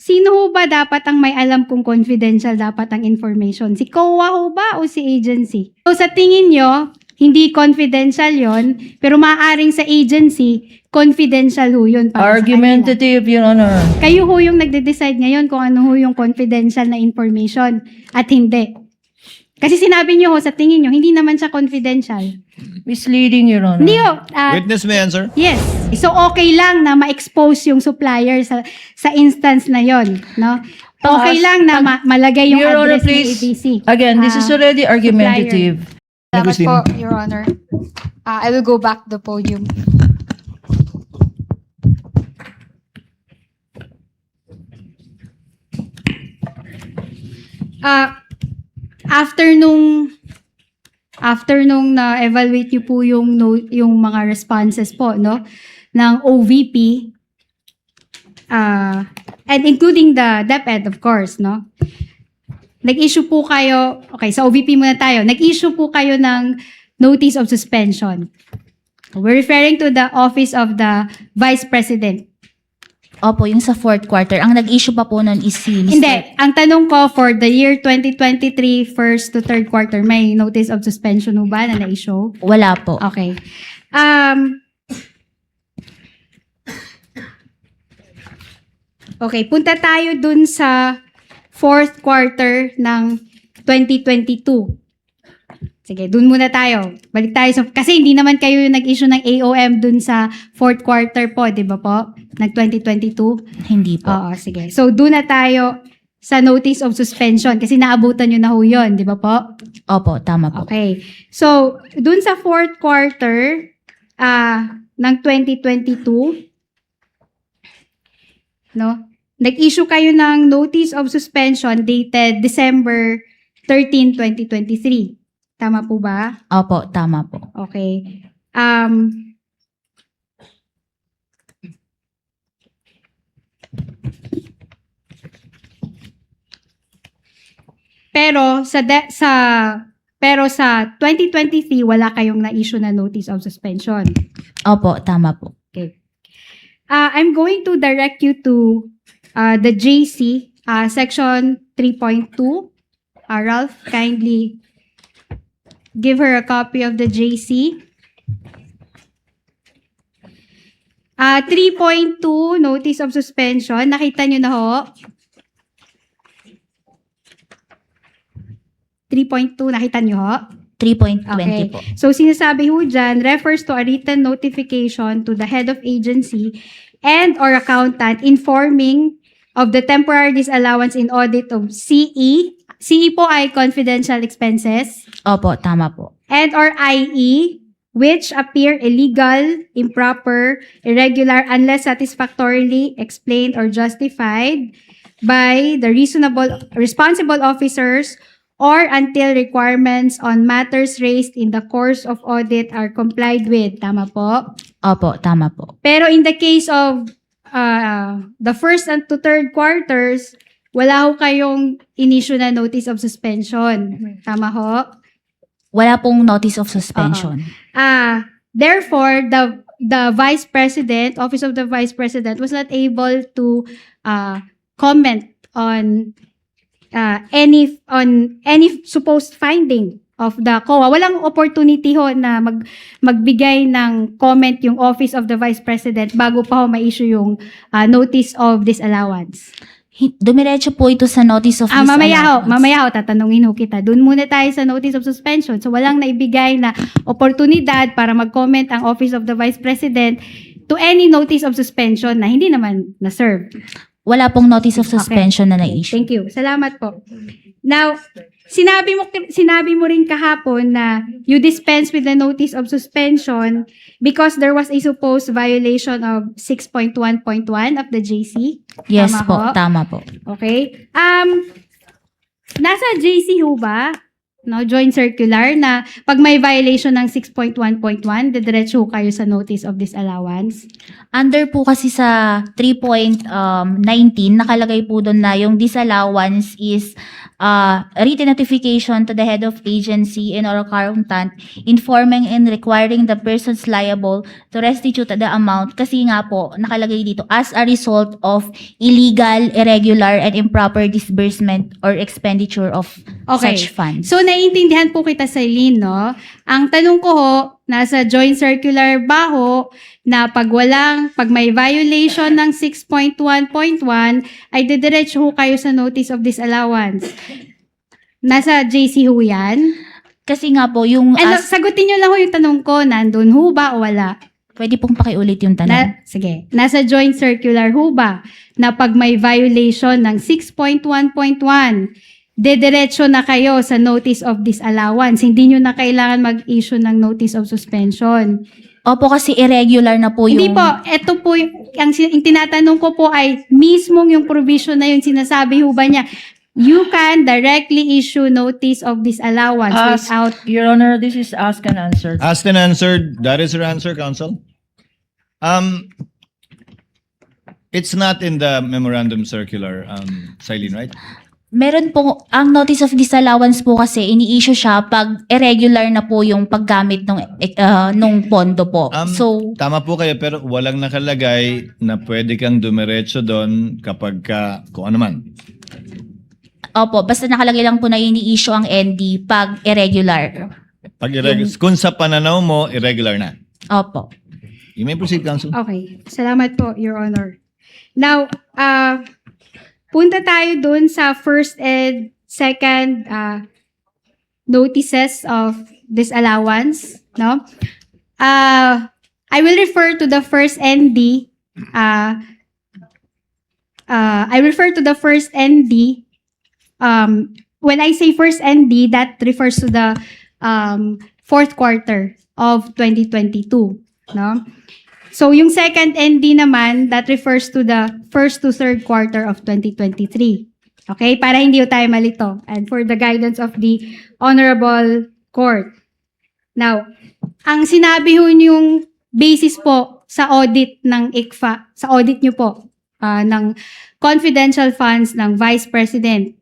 sino ho ba dapat ang may alam kung confidential dapat ang information? Si COA ho ba o si agency? So sa tingin nyo, hindi confidential yon, pero maaaring sa agency, confidential ho yun para sa kanila. Argumentative, Your Honor. Kayo ho yung nagde-decide ngayon kung ano ho yung confidential na information at hindi. Kasi sinabi niyo ho sa tingin niyo, hindi naman siya confidential. Misleading, Your Honor. Hindi ho. Witness may answer. Yes. So okay lang na ma-expose yung supplier sa instance na yon, no? Okay lang na malagay yung Your Honor, address ng please. ABC. Again, this is already argumentative. Salamat Christine. po, Your Honor. I will go back to the podium. After nung na-evaluate niyo po yung mga responses po, no, ng OVP, and including the DepEd, of course, no, nag-issue po kayo, okay, sa OVP muna tayo, nag-issue po kayo ng notice of suspension. We're referring to the Office of the Vice President. Opo, yung sa fourth quarter. Ang nag-issue pa po nun is si Mr. Hindi. Ang tanong ko, for the year 2023, first to third quarter, may notice of suspension ho ba na na-issue? Wala po. Okay. Okay, punta tayo dun sa fourth quarter ng 2022. Sige, dun muna tayo. Balik tayo sa, kasi hindi naman kayo yung nag-issue ng AOM dun sa fourth quarter po, di ba po? Nag 2022? Hindi po. Oo, sige. So, dun na tayo sa notice of suspension kasi naabutan nyo na ho yun, di ba po? Opo, tama po. Okay. So, dun sa fourth quarter ng 2022, no? Nag-issue kayo ng notice of suspension dated December 13, 2023. Tama po ba? Opo, tama po. Okay. Pero sa 2023 wala kayong na-issue na notice of suspension. Opo, tama po. Okay. I'm going to direct you to the JC section 3.2. Ralph, kindly give her a copy of the JC. 3.2 notice of suspension. Nakita nyo na ho? 3.2, nakita nyo ho? 3.20 Okay. po. So, sinasabi ho dyan, refers to a written notification to the head of agency and or accountant informing of the temporary disallowance in audit of CE. CE po ay confidential expenses. Opo, tama po. And or IE, which appear illegal, improper, irregular, unless satisfactorily explained or justified by the responsible officers or until requirements on matters raised in the course of audit are complied with. Tama po? Opo, tama po. Pero in the case of the first and to third quarters, wala ho kayong in-issue na notice of suspension. Tama ho? Wala pong notice of suspension. Therefore, the Vice President, Office of the Vice President, was not able to comment on any supposed finding of the COA. Walang opportunity ho na magbigay ng comment yung Office of the Vice President bago pa ho ma-issue yung notice of disallowance. Dumiretso po ito sa notice of disallowance. Mamaya ho, tatanungin ho kita. Doon muna tayo sa notice of suspension. So, walang naibigay na oportunidad para mag-comment ang Office of the Vice President to any notice of suspension na hindi naman na-serve. Wala pong notice of suspension na na-issue. Thank you. Salamat po. Now, sinabi mo rin kahapon na you dispense with the notice of suspension because there was a supposed violation of 6.1.1 of the JC. Yes Tama po, ho? tama po. Okay. Nasa JC ho ba no, joint circular na pag may violation ng 6.1.1, didiretso kayo sa notice of disallowance? Under po kasi sa 3.19, nakalagay po doon na yung disallowance is written notification to the head of agency and or accountant informing and requiring the persons liable to restitute the amount kasi nga po nakalagay dito as a result of illegal, irregular, and improper disbursement or expenditure of Okay. such funds. So, naiintindihan po kita, Celine, no? Ang tanong ko ho, nasa joint circular ba ho, na pag may violation ng 6.1.1, ay didiretso ho kayo sa notice of disallowance. Nasa JC ho yan? Kasi nga po, yung Sagutin nyo lang ho yung tanong ko, nandun ho ba o wala? pwede pong pakiulit yung tanong. Sige. Nasa joint circular ho ba na pag may violation ng 6.1.1, dediretso na kayo sa notice of disallowance. Hindi nyo na kailangan mag-issue ng notice of suspension. Opo, kasi irregular na po yung... Hindi po. Ito po, yung tinatanong ko po ay mismong yung provision na yun, sinasabi ho ba niya, you can directly issue notice of disallowance without... Your Honor, this is asked and answered. Asked and answered. That is your answer, counsel. It's not in the memorandum circular, Silene, right? Meron po, ang notice of disallowance po kasi ini-issue siya pag irregular na po yung paggamit nung pondo po. So, Tama po kayo, pero walang nakalagay na pwede kang dumiretso doon kapag kung ano man. opo, basta nakalagay lang po na ini-issue ang ND pag irregular. Pag kung sa pananaw mo, irregular na. Opo. You may proceed, counsel. Okay. Salamat po, Your Honor. Now, punta tayo dun sa first and second notices of disallowance, no? I will refer to the first ND. I refer to the first ND. When I say first ND, that refers to the fourth quarter of 2022, no? So, yung second ND naman, that refers to the first to third quarter of 2023. Okay? Para hindi tayo malito. And for the guidance of the Honorable Court. Now, ang sinabi ho yung basis po sa audit ng ICFA, sa audit nyo po, ng confidential funds ng Vice President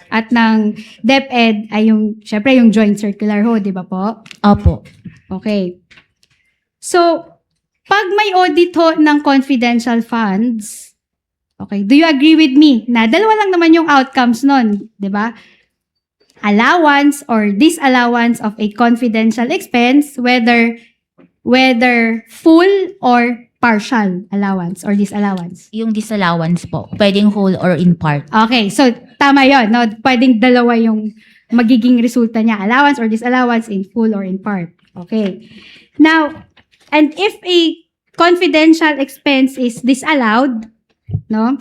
at ng DepEd ay yung, syempre, yung joint circular ho, di ba po? Opo. Okay. So, pag may audit ho ng confidential funds, okay, do you agree with me na dalawa lang naman yung outcomes nun, di ba? Allowance or disallowance of a confidential expense, whether full or partial allowance or disallowance. Yung disallowance po, pwedeng whole or in part. Okay, so tama yon, no? Pwedeng dalawa yung magiging resulta niya, allowance or disallowance in full or in part. Okay. Now, and if a confidential expense is disallowed, no,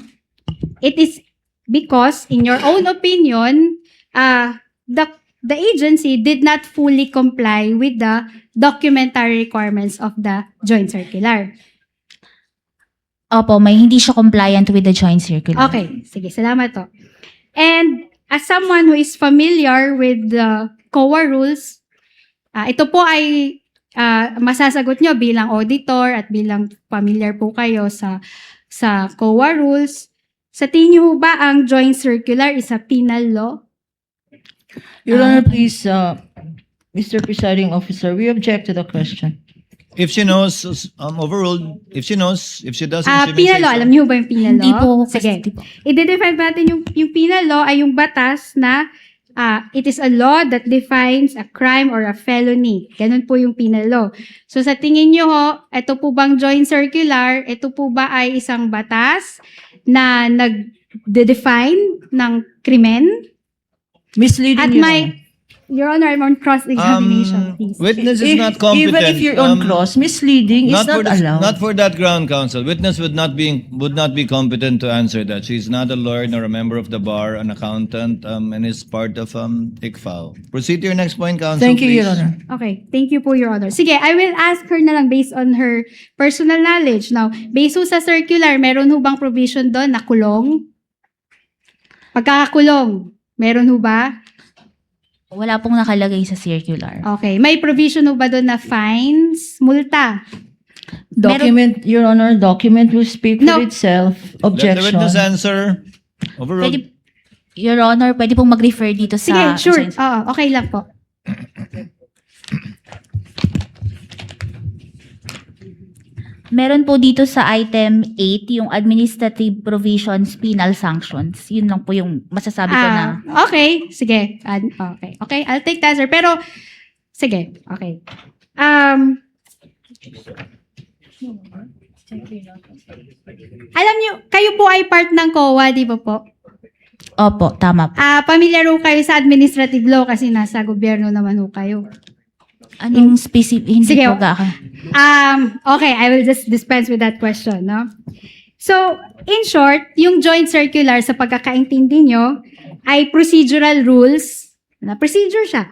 it is because, in your own opinion, the agency did not fully comply with the documentary requirements of the joint circular. Opo, may hindi siya compliant with the joint circular. Okay, sige, salamat to. And as someone who is familiar with the COA rules, ito po ay masasagot nyo bilang auditor at bilang familiar po kayo sa COA rules. Sa tingin nyo ba ang joint circular is a penal law? Your Honor, please, Mr. Presiding Officer, we object to the question. If she knows, overruled. If she knows, if she doesn't, she may Penal say law, so. alam niyo ba yung penal law? Hindi po. Sige. Hindi po. I-define natin yung penal law ay yung batas na it is a law that defines a crime or a felony. Ganun po yung penal law. So sa tingin nyo ho, ito po bang joint circular, ito po ba ay isang batas na nag-define ng krimen? Misleading, At Your Honor. Your Honor, I'm on cross-examination, please. Witness is not competent. Even if you're on cross, misleading is not allowed. Not for that ground, counsel. Witness would not be competent to answer that. She's not a lawyer nor a member of the bar, an accountant, and is part of ICFAO. Proceed to your next point, counsel. Thank you, please. Your Honor. Okay, thank you po, Your Honor. Sige, I will ask her na lang based on her personal knowledge. Now, based ho sa circular, meron ho bang provision doon na kulong? Pagkakakulong, meron ho ba? Wala pong nakalagay sa circular. Okay. May provision ho ba doon na fines, multa? Document, Your Honor, document will speak for No. itself. Let the Objection. witness answer. Overruled. Pwede, Your Honor, pwede pong mag-refer dito Sige, sa... sure. Oo, okay lang po. Meron po dito sa item 8, yung administrative provisions, penal sanctions. Yun lang po yung masasabi ko na. Okay. Sige. Okay. Okay. I'll take that, sir. Pero, sige. Okay. Alam niyo, kayo po ay part ng COA, di ba po? Opo, tama po. Pamilyar ho kayo sa administrative law kasi nasa gobyerno naman ho kayo. Anong specific? Hindi Sige, po ga. Okay, I will just dispense with that question, no? So, in short, yung joint circular sa pagkakaintindi nyo ay procedural rules, na procedure siya,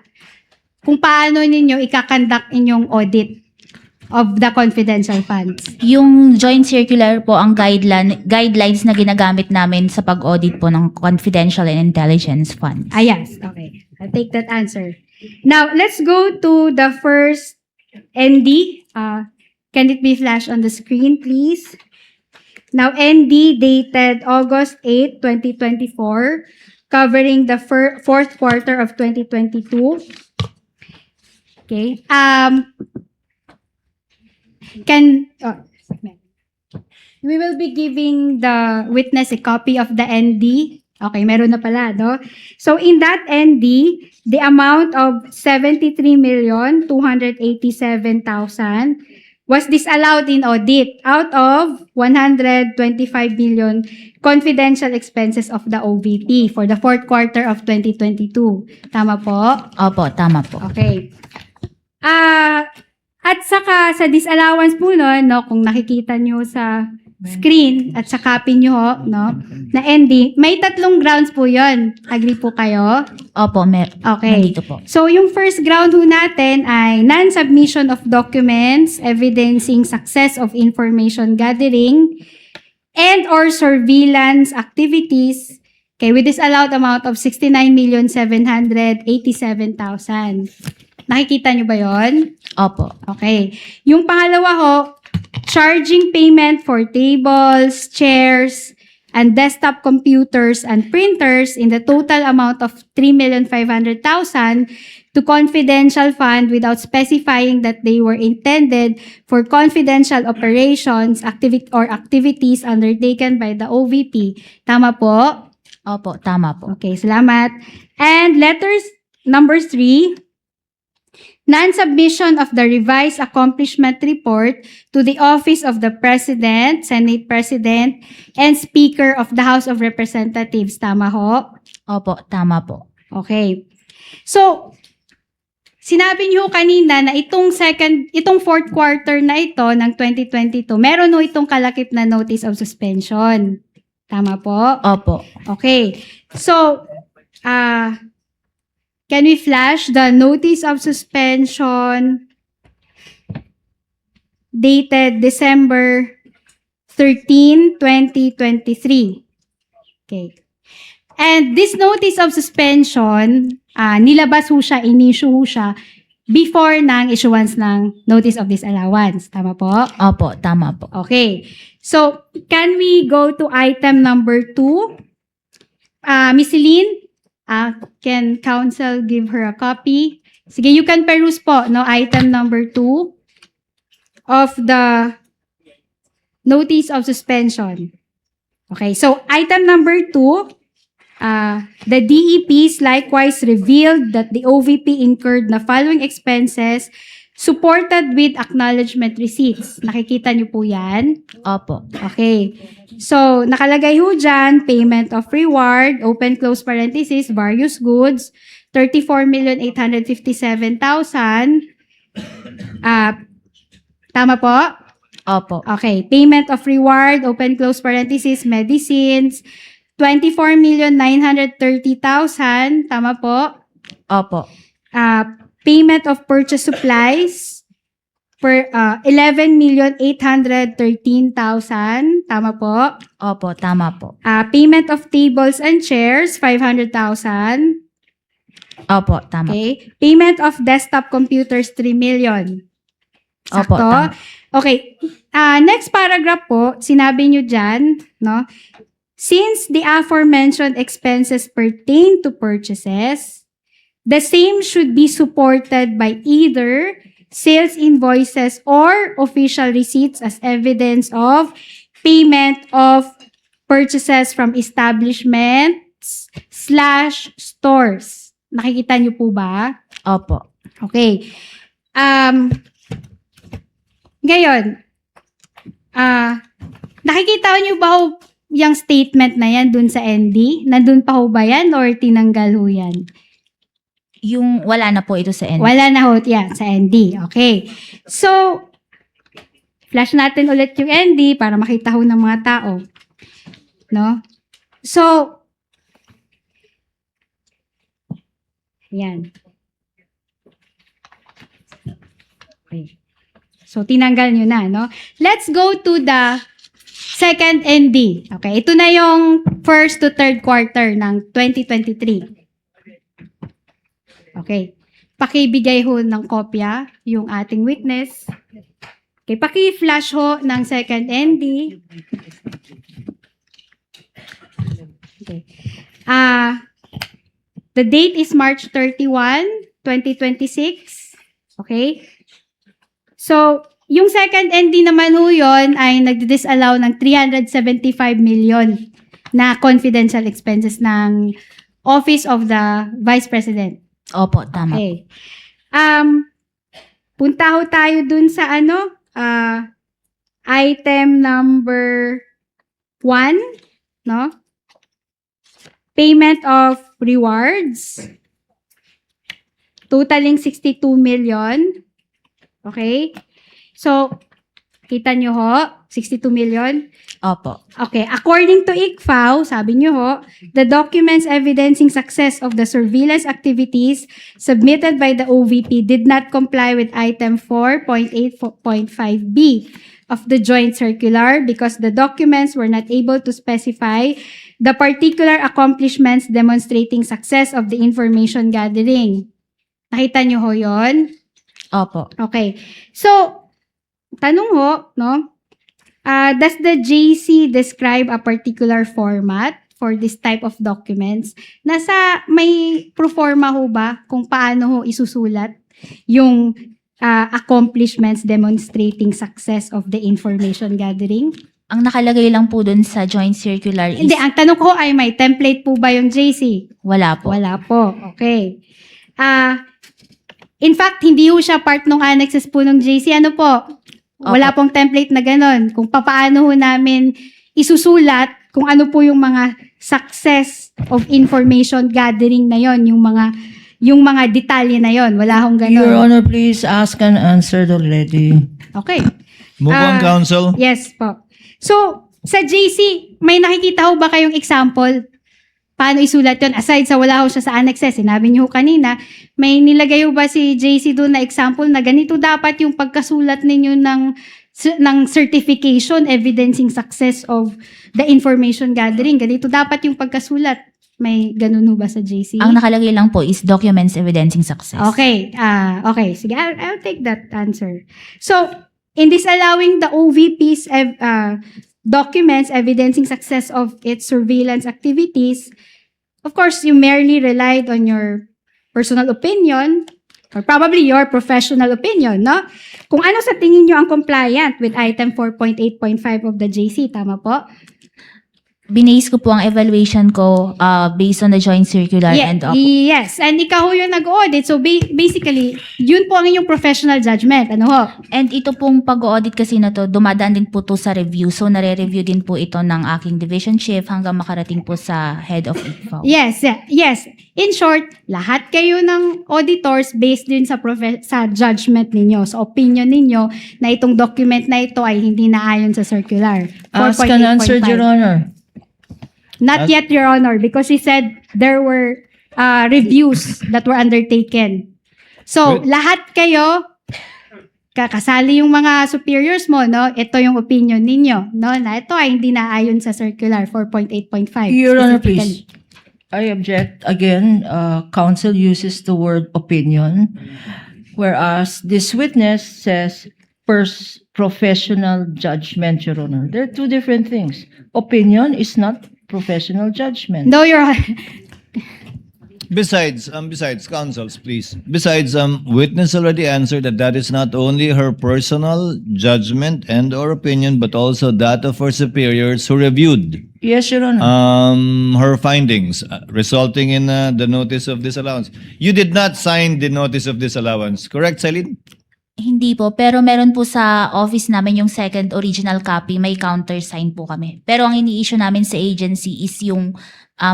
kung paano ninyo ikakandak inyong audit of the confidential funds. Yung joint circular po ang guidelines na ginagamit namin sa pag-audit po ng confidential and intelligence funds. Yes, okay. I'll take that answer. Now, let's go to the first ND. Can it be flashed on the screen, please? Now, ND dated August 8, 2024, covering the fourth quarter of 2022. Okay. We will be giving the witness a copy of the ND. Okay, meron na pala, no? So, in that ND, the amount of 73,287,000 was disallowed in audit out of 125 million confidential expenses of the OVP for the fourth quarter of 2022. Tama po? Opo, tama po. Okay. At saka sa disallowance po nun, no, kung nakikita nyo sa screen at sa copy nyo, no, na ND, may 3 grounds po yon. Agree po kayo? Opo, Okay. nandito po. So, yung first ground ho natin ay non-submission of documents evidencing success of information gathering and or surveillance activities, okay, with this allowed amount of 69,787,000. Nakikita nyo ba yon? Opo. Okay. Yung pangalawa ho, charging payment for tables, chairs, and desktop computers and printers in the total amount of 3,500,000 to confidential fund without specifying that they were intended for confidential operations, activities undertaken by the OVP. Tama po? Opo, tama po. Okay, salamat. And letters number 3, non-submission of the revised accomplishment report to the Office of the President, Senate President, and Speaker of the House of Representatives. Tama ho? Opo, tama po. Okay. So, sinabi niyo kanina na itong fourth quarter na ito ng 2022, meron ho itong kalakip na notice of suspension. Tama po? Opo. Okay. So, can we flash the notice of suspension dated December 13, 2023? Okay. And this notice of suspension, nilabas ho siya, in-issue ho siya before ng issuance ng notice of disallowance. Tama po? Opo, tama po. Okay. So, can we go to item number 2? Miss Celine, can counsel give her a copy? Sige, you can peruse po, no? Item number 2 of the notice of suspension. Okay, so item number 2, the DEPs likewise revealed that the OVP incurred the following expenses supported with acknowledgement receipts. Nakikita niyo po yan? Opo. Okay. So, nakalagay ho dyan, payment of reward, open close parenthesis, various goods, 34,857,000. Tama po? Opo. Okay. Payment of reward, open close parenthesis, medicines, 24,930,000. Tama po? Opo. Payment of purchase supplies for 11,813,000. Tama po? Opo, tama po. Payment of tables and chairs, 500,000. Opo, tama. Okay? Payment of desktop computers, 3 million. Opo, Sakto? tama. Okay. Next paragraph po, sinabi nyo dyan, no? Since the aforementioned expenses pertain to purchases, the same should be supported by either sales invoices or official receipts as evidence of payment of purchases from establishments/stores. Nakikita niyo po ba? Opo. Okay. Ngayon, nakikita niyo ba ho yung statement na yan dun sa ND? Nandun pa ho ba yan or tinanggal ho yan? Yung wala na po ito sa end. Wala na ho yan sa ND. Okay. So, flash natin ulit yung ND para makita ho ng mga tao. No? So, yan. Okay. So, tinanggal nyo na, no? Let's go to the second ND. Okay, ito na yung first to third quarter ng 2023. Okay. Pakibigay ho ng kopya yung ating witness. Okay, paki-flash ho ng second ND. Okay. The date is March 31, 2026. Okay? So, yung second ND naman ho yun ay nagdi-disallow ng 375 million na confidential expenses ng Office of the Vice President. Opo, tama. Okay. Punta ho tayo dun sa item number 1, no? Payment of rewards. Totaling 62 million. Okay? So, kita nyo ho, 62 million. Opo. Okay, according to ICFAO, sabi nyo ho, the documents evidencing success of the surveillance activities submitted by the OVP did not comply with item 4.8.5b of the joint circular because the documents were not able to specify the particular accomplishments demonstrating success of the information gathering. Nakita nyo ho yon? Opo. Okay. So, tanong ho, no? Does the JC describe a particular format for this type of documents? May proforma ho ba kung paano ho isusulat yung accomplishments demonstrating success of the information gathering? Ang nakalagay lang po dun sa joint circular is Hindi, ang tanong ko ay may template po ba yung JC? wala po. Wala po. Okay. In fact, hindi ho siya part ng annexes po ng JC. Ano po? Wala pong template na ganon. Kung papaano ho namin isusulat kung ano po yung mga success of information gathering na yon, yung mga detalye na yon. Wala hong ganon. Your Honor, please ask and answer already. Okay. Move on, counsel. Yes po. So, sa JC, may nakikita ho ba kayong example? Paano isulat yun? Aside sa wala ho siya sa annexes, sinabi niyo ho kanina, may nilagay ho ba si JC doon na example na ganito dapat yung pagkasulat ninyo ng certification evidencing success of the information gathering. Ganito dapat yung pagkasulat. May ganun ho ba sa JC? Ang nakalagay lang po is documents evidencing success. Okay. Okay. Sige, I'll take that answer. So, in disallowing the OVP's documents evidencing success of its surveillance activities, of course, you merely relied on your personal opinion or probably your professional opinion, no? Kung ano sa tingin nyo ang compliant with item 4.8.5 of the JC, tama po? Binase ko po ang evaluation ko based on the joint circular and Yes, and ikaw yung nag-audit. So basically, yun po ang inyong professional judgment. Ano ho? and ito pong pag-audit kasi na to, dumadaan din po to sa review. So nare-review din po ito ng aking division chief hanggang makarating po sa head of ICFAO. Yes. In short, lahat kayo ng auditors based din sa sa judgment ninyo, sa opinion ninyo na itong document na ito ay hindi naayon sa circular. Ask and answer, 4.8.5. Your Honor. Not yet, Your Honor, because she said there were reviews that were undertaken. So, Good. lahat kayo, kakasali yung mga superiors mo, no? Ito yung opinion ninyo, no? Na ito ay hindi naayon sa circular 4.8.5. Your Honor, specifically. please. I object again. Counsel uses the word opinion, whereas this witness says professional judgment, Your Honor. They're two different things. Opinion is not professional judgment. No, Your Besides, counsels, please. Besides, witness already answered that is not only her personal judgment and or opinion, but also that of her superiors who reviewed Yes, Your Honor. her findings, resulting in the notice of disallowance. You did not sign the notice of disallowance, correct, Celine? Hindi po, pero meron po sa office namin yung second original copy, may countersign po kami. Pero ang ini-issue namin sa agency is yung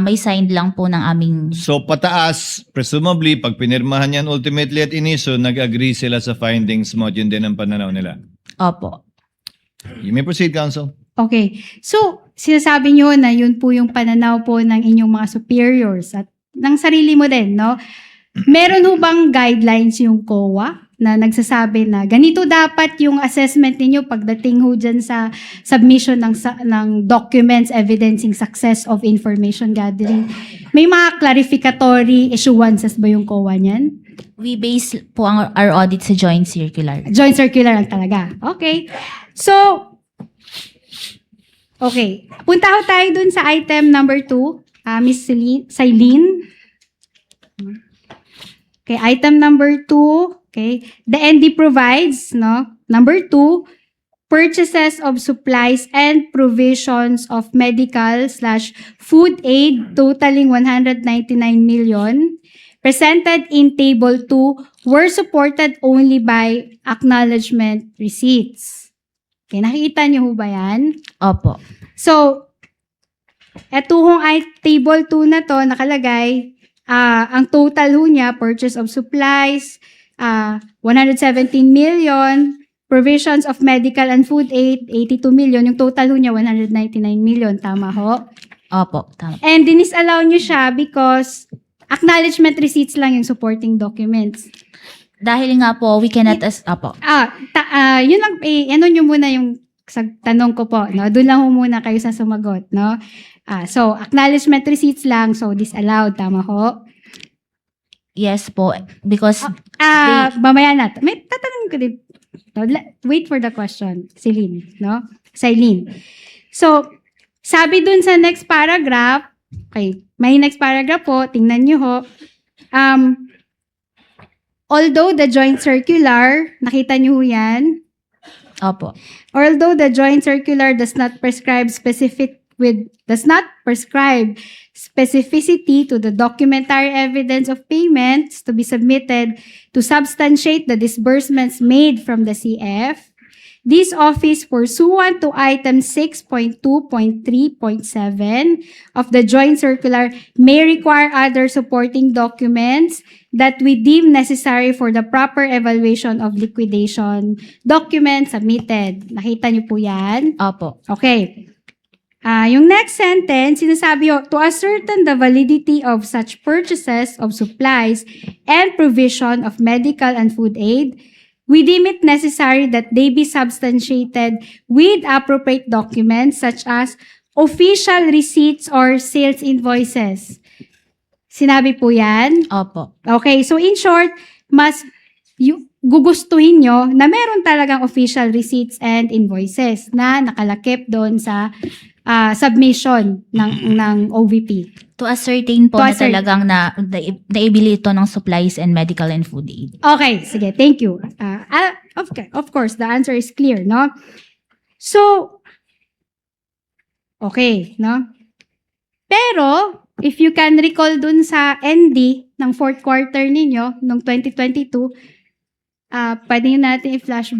may signed lang po ng aming... So pataas, presumably, pag pinirmahan yan ultimately at iniso, nag-agree sila sa findings mo, yun din ang pananaw nila. Opo. You may proceed, counsel. Okay. So, sinasabi nyo na yun po yung pananaw po ng inyong mga superiors at ng sarili mo din, no? Meron ho bang guidelines yung COA na nagsasabi na ganito dapat yung assessment ninyo pagdating ho dyan sa submission ng documents evidencing success of information gathering? May mga clarificatory issuances ba yung COA niyan? We base po our audit sa joint circular. Joint circular lang talaga. Okay. So, okay. Punta ho tayo dun sa item number 2. Miss Celine. Okay, item number 2. Okay. The ND provides, no? Number 2, purchases of supplies and provisions of medical/food aid totaling 199 million presented in table 2 were supported only by acknowledgement receipts. Okay, nakikita niyo ho ba yan? Opo. So, eto hong table 2 na to nakalagay, ang total ho niya, purchase of supplies, 117 million, provisions of medical and food aid, 82 million, yung total ho niya, 199 million, tama ho? Opo, tama. And dinisallow niyo siya because acknowledgement receipts lang yung supporting documents. Dahil nga po, we cannot... Opo. Yun lang, ano nyo muna yung sa tanong ko po, no? Doon lang ho muna kayo sa sumagot, no? So, acknowledgement receipts lang, so disallowed, tama ho? Yes po, because... Mamaya natin. May tatanungin ko din. No? Wait for the question, Celine, no? Celine. So, sabi dun sa next paragraph, okay, may next paragraph po, tingnan nyo ho. Although the joint circular, nakita nyo ho yan? Opo. Although the joint circular does not prescribe specificity to the documentary evidence of payments to be submitted to substantiate the disbursements made from the CF, this office, pursuant to item 6.2.3.7 of the joint circular, may require other supporting documents that we deem necessary for the proper evaluation of liquidation documents submitted. Nakita niyo po yan? Opo. Okay. Yung next sentence, sinasabi ho, to ascertain the validity of such purchases of supplies and provision of medical and food aid, we deem it necessary that they be substantiated with appropriate documents such as official receipts or sales invoices. Sinabi po yan? Opo. Okay, so in short, mas gugustuhin nyo na meron talagang official receipts and invoices na nakalakip doon sa submission ng OVP. To ascertain po To na ascertain. talagang naibili ito ng supplies and medical and food aid. Okay, sige, thank you. Of course, the answer is clear, no? So, okay, no? Pero, if you can recall dun sa ND ng fourth quarter ninyo, nung 2022, pwede nyo natin i-flash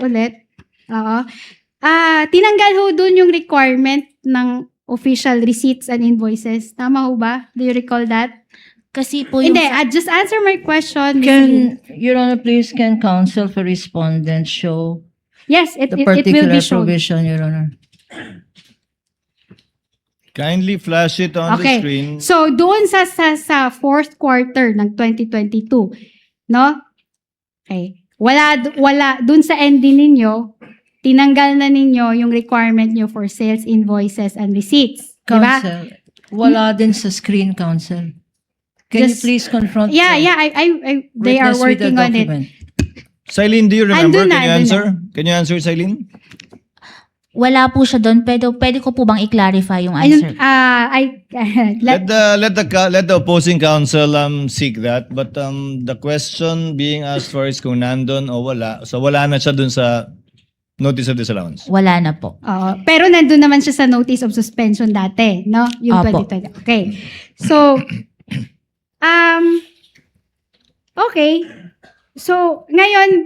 ulit. Oo. Tinanggal ho dun yung requirement ng official receipts and invoices. Tama ho ba? Do you recall that? Kasi po yung... Hindi, just answer my question. Miss Celine. Your Honor, please, can counsel for respondent show Yes, it the will particular be shown. provision, Your Honor? Kindly flash it on the Okay. screen. So, doon sa fourth quarter ng 2022, no? Okay. Wala, doon sa ending ninyo, tinanggal na ninyo yung requirement nyo for sales invoices and receipts. Diba? Counsel, Wala din sa screen, Counsel. Can you Just- please confront Yeah, the yeah, they are witness with the working on it. document? Silene, do you remember? Andun na, Can you andun answer? Can you answer, Silene? Wala po siya doon, pero pwede ko po bang i-clarify yung answer? Let the opposing counsel seek that, but the question being asked for is kung nandun o wala. So wala na siya dun sa notice of disallowance. Wala na po. pero nandun naman siya sa notice of suspension dati, no? Yung Opo. 2020. Okay. So, okay. So, ngayon,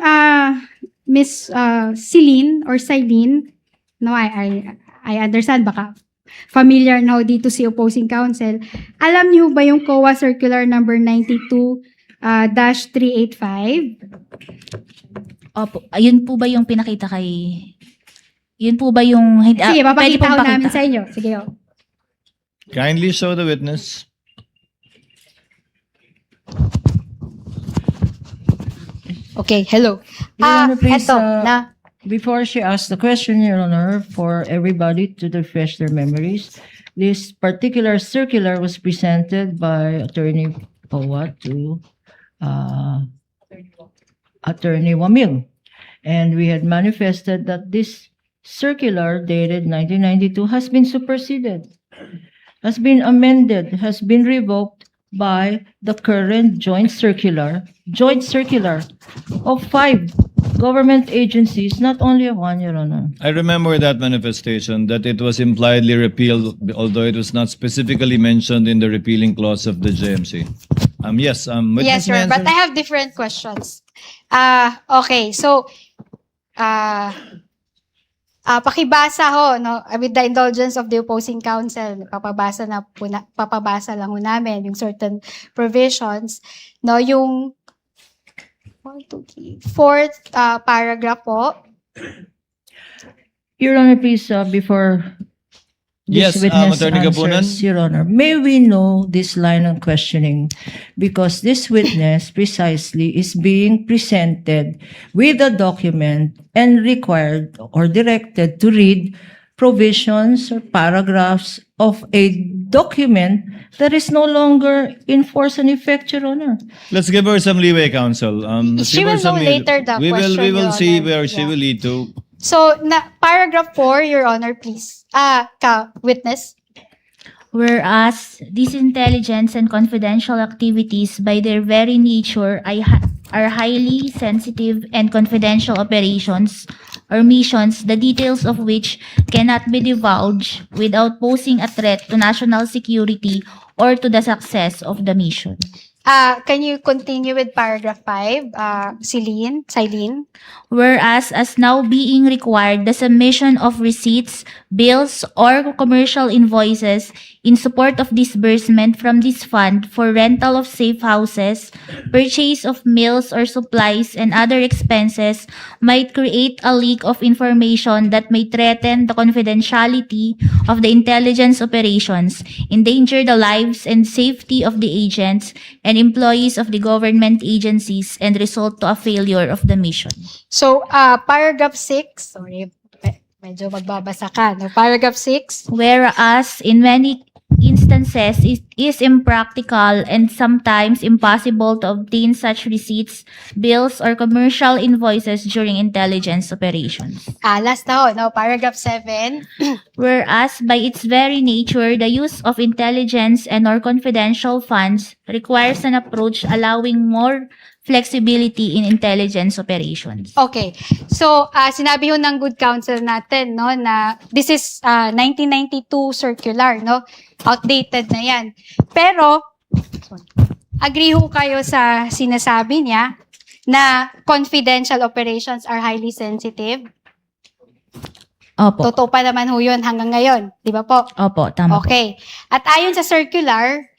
Miss Celine or Silene, no, I understand, baka familiar now dito si opposing counsel. Alam niyo ba yung COA Circular number 92-385? Opo. Ayun po ba yung pinakita kay... Yun po ba yung... Sige, pwede papakita pong ko namin pakita? sa inyo. Sige, Kindly show the witness. Okay, hello. Your Honor, please, Eto, na. before she asks the question, Your Honor, for everybody to refresh their memories, this particular circular was presented by Attorney Powa to Attorney Wamil. And we had manifested that this circular dated 1992 has been superseded, has been amended, has been revoked by the current joint circular of 5 government agencies, not only one, Your Honor. I remember that manifestation, that it was impliedly repealed, although it was not specifically mentioned in the repealing clause of the JMC. Yes, witness Yes, may sir, but answer? I have different questions. Okay, so, pakibasa ho, no, with the indulgence of the opposing counsel, papabasa lang ho namin yung certain provisions, no, yung 4th paragraph po. Your Honor, please, before Yes, this witness Attorney Gabunan. answers, Your Honor, may we know this line of questioning? Because this witness precisely is being presented with a document and required or directed to read provisions or paragraphs of a document that is no longer in force and effect, Your Honor. Let's give her some leeway, counsel. Let's She give her will some know leeway. later the we question, will Your see Honor. where she Yeah. will lead to. So, paragraph 4, Your Honor, please. Witness. Whereas these intelligence and confidential activities by their very nature are highly sensitive and confidential operations or missions, the details of which cannot be divulged without posing a threat to national security or to the success of the mission. Can you continue with paragraph 5, Silene? Whereas, as now being required, the submission of receipts, bills, or commercial invoices in support of disbursement from this fund for rental of safe houses, purchase of meals or supplies, and other expenses might create a leak of information that may threaten the confidentiality of the intelligence operations, endanger the lives and safety of the agents and employees of the government agencies, and result to a failure of the mission. So, paragraph 6, sorry, medyo magbabasa ka, no? Paragraph 6, Whereas in many instances it is impractical and sometimes impossible to obtain such receipts, bills, or commercial invoices during intelligence operations. last na ho, no? Paragraph 7, Whereas by its very nature, the use of intelligence and or confidential funds requires an approach allowing more flexibility in intelligence operations. Okay. So, sinabi ho ng good counsel natin, no, na this is 1992 circular, no? Outdated na yan. Pero, agree ho kayo sa sinasabi niya na confidential operations are highly sensitive? Opo. Totoo pa naman ho yun hanggang ngayon. Di ba po? Opo, tama po. Okay. At ayon sa circular,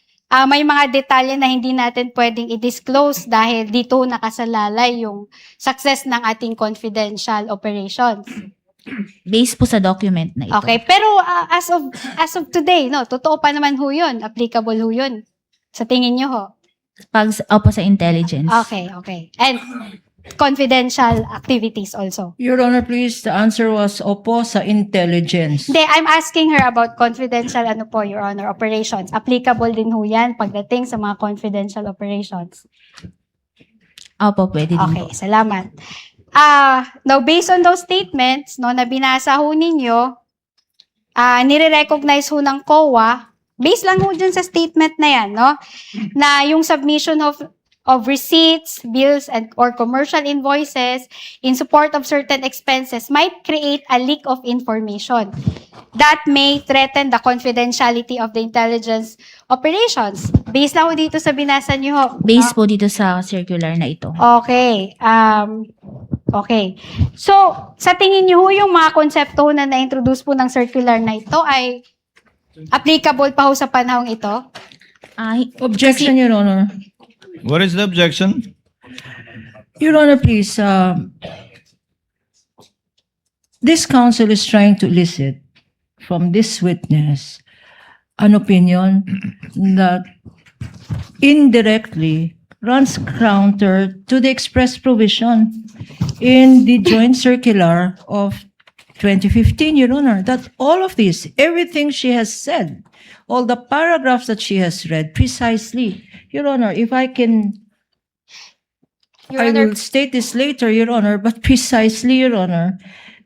may mga detalye na hindi natin pwedeng i-disclose dahil dito nakasalalay yung success ng ating confidential operations. Based po sa document na ito. Okay, pero as of today, no, totoo pa naman ho yun, applicable ho yun. Sa tingin nyo ho. Opo sa intelligence. Okay. And confidential activities also. Your Honor, please, the answer was opo sa intelligence. Hindi, I'm asking her about confidential, Your Honor, operations. Applicable din ho yan pagdating sa mga confidential operations. Opo, pwede din Okay, po. salamat. Now, based on those statements, no, na binasa ho ninyo, nire-recognize ho ng COA, based lang ho dun sa statement na yan, no, na yung submission of receipts, bills, and or commercial invoices in support of certain expenses might create a leak of information that may threaten the confidentiality of the intelligence operations. Based lang ho dito sa binasa niyo ho. Based po dito sa circular na ito. Okay. Okay. So, sa tingin niyo ho, yung mga konsepto na na-introduce po ng circular na ito ay applicable pa ho sa panahong ito? Objection, Your Honor. What is the objection? Your Honor, please, this counsel is trying to elicit from this witness an opinion that indirectly runs counter to the express provision in the joint circular of 2015, Your Honor, that all of this, everything she has said, all the paragraphs that she has read precisely, Your Honor, if I can, Your I Honor, will state this later, Your Honor, but precisely, Your Honor,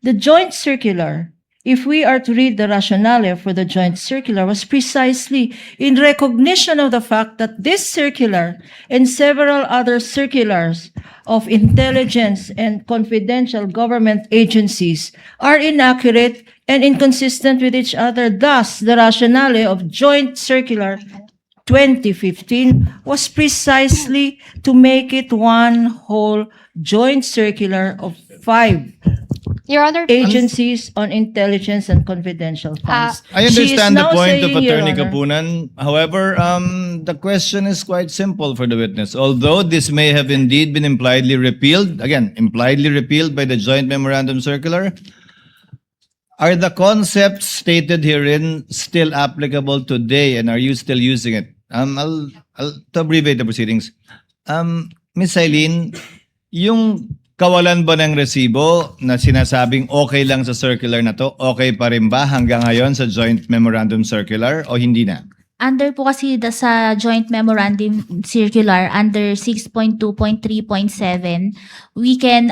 the joint circular, if we are to read the rationale for the joint circular, was precisely in recognition of the fact that this circular and several other circulars of intelligence and confidential government agencies are inaccurate and inconsistent with each other. Thus, the rationale of joint circular 2015 was precisely to make it one whole joint circular of 5 Your Honor, agencies on intelligence and confidential funds. I She is understand the now point of saying, Your Attorney Honor, Kapunan. However, the question is quite simple for the witness. Although this may have indeed been impliedly repealed, again, impliedly repealed by the joint memorandum circular, are the concepts stated herein still applicable today, and are you still using it? I'll to abbreviate the proceedings. Ms. Eileen, yung kawalan ba ng resibo na sinasabing okay lang sa circular na to, okay pa rin ba hanggang ngayon sa joint memorandum circular o hindi na? Under po kasi sa joint memorandum circular under 6.2.3.7, we can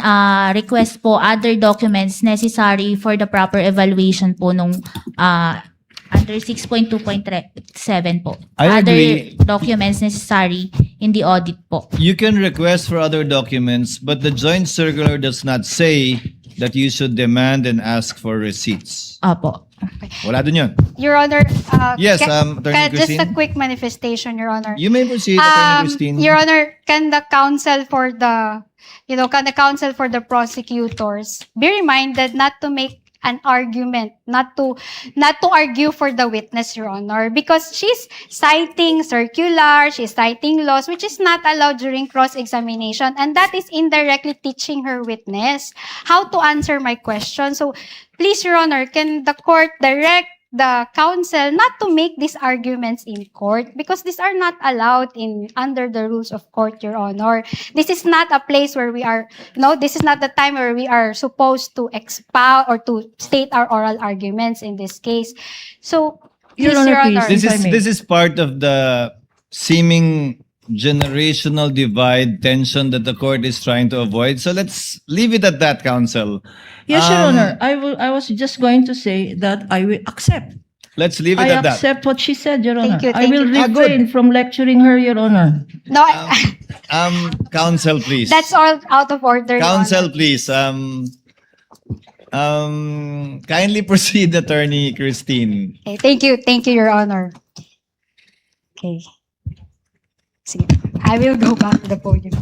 request po other documents necessary for the proper evaluation po nung under 6.2.7 po. I Other agree. documents necessary in the audit po. You can request for other documents, but the joint circular does not say that you should demand and ask for receipts. Opo. Wala dun yun. Your Honor, Yes, Attorney just a Christine. quick manifestation, Your Honor. You may proceed, Attorney Christine. Your Honor, can the counsel for the prosecutors be reminded not to make an argument, not to argue for the witness, Your Honor, because she's citing circular, she's citing laws, which is not allowed during cross-examination, and that is indirectly teaching her witness how to answer my question. So, please, Your Honor, can the court direct the counsel not to make these arguments in court, because these are not allowed under the rules of court, Your Honor. This is not a place where we are, this is not the time where we are supposed to expound or to state our oral arguments in this case. So, Your please, Honor, Your please. Honor. This If I is may. this is part of the seeming generational divide tension that the court is trying to avoid. So let's leave it at that, counsel. Yes, Your Um, Honor, I was just going to say that I will accept. Let's leave it I at that. accept what she said, Your Honor. Thank you, I thank will you. refrain from lecturing her, Your Honor. No, Counsel, please. that's all out of order, Your Counsel, Honor. please. Kindly proceed, Attorney Christine. Okay, thank you, Your Honor. Okay. Sige, I will go back to the podium.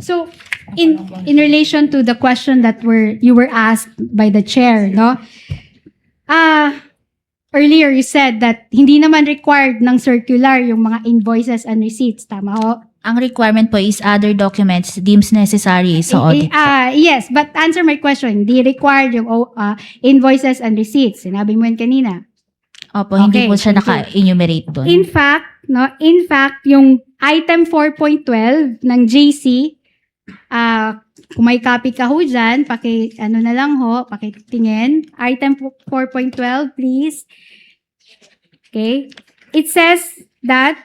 So, in relation to the question that you were asked by the chair, no? Earlier you said that hindi naman required ng circular yung mga invoices and receipts, tama ho? Ang requirement po is other documents deemed necessary sa audit. Yes, but answer my question. Hindi required yung invoices and receipts. Sinabi mo yun kanina. Opo, hindi Okay, po siya thank you. naka-enumerate doon. In fact, yung item 4.12 ng JC, kung may copy ka ho dyan, pakitingin. Item 4.12, please. Okay. It says that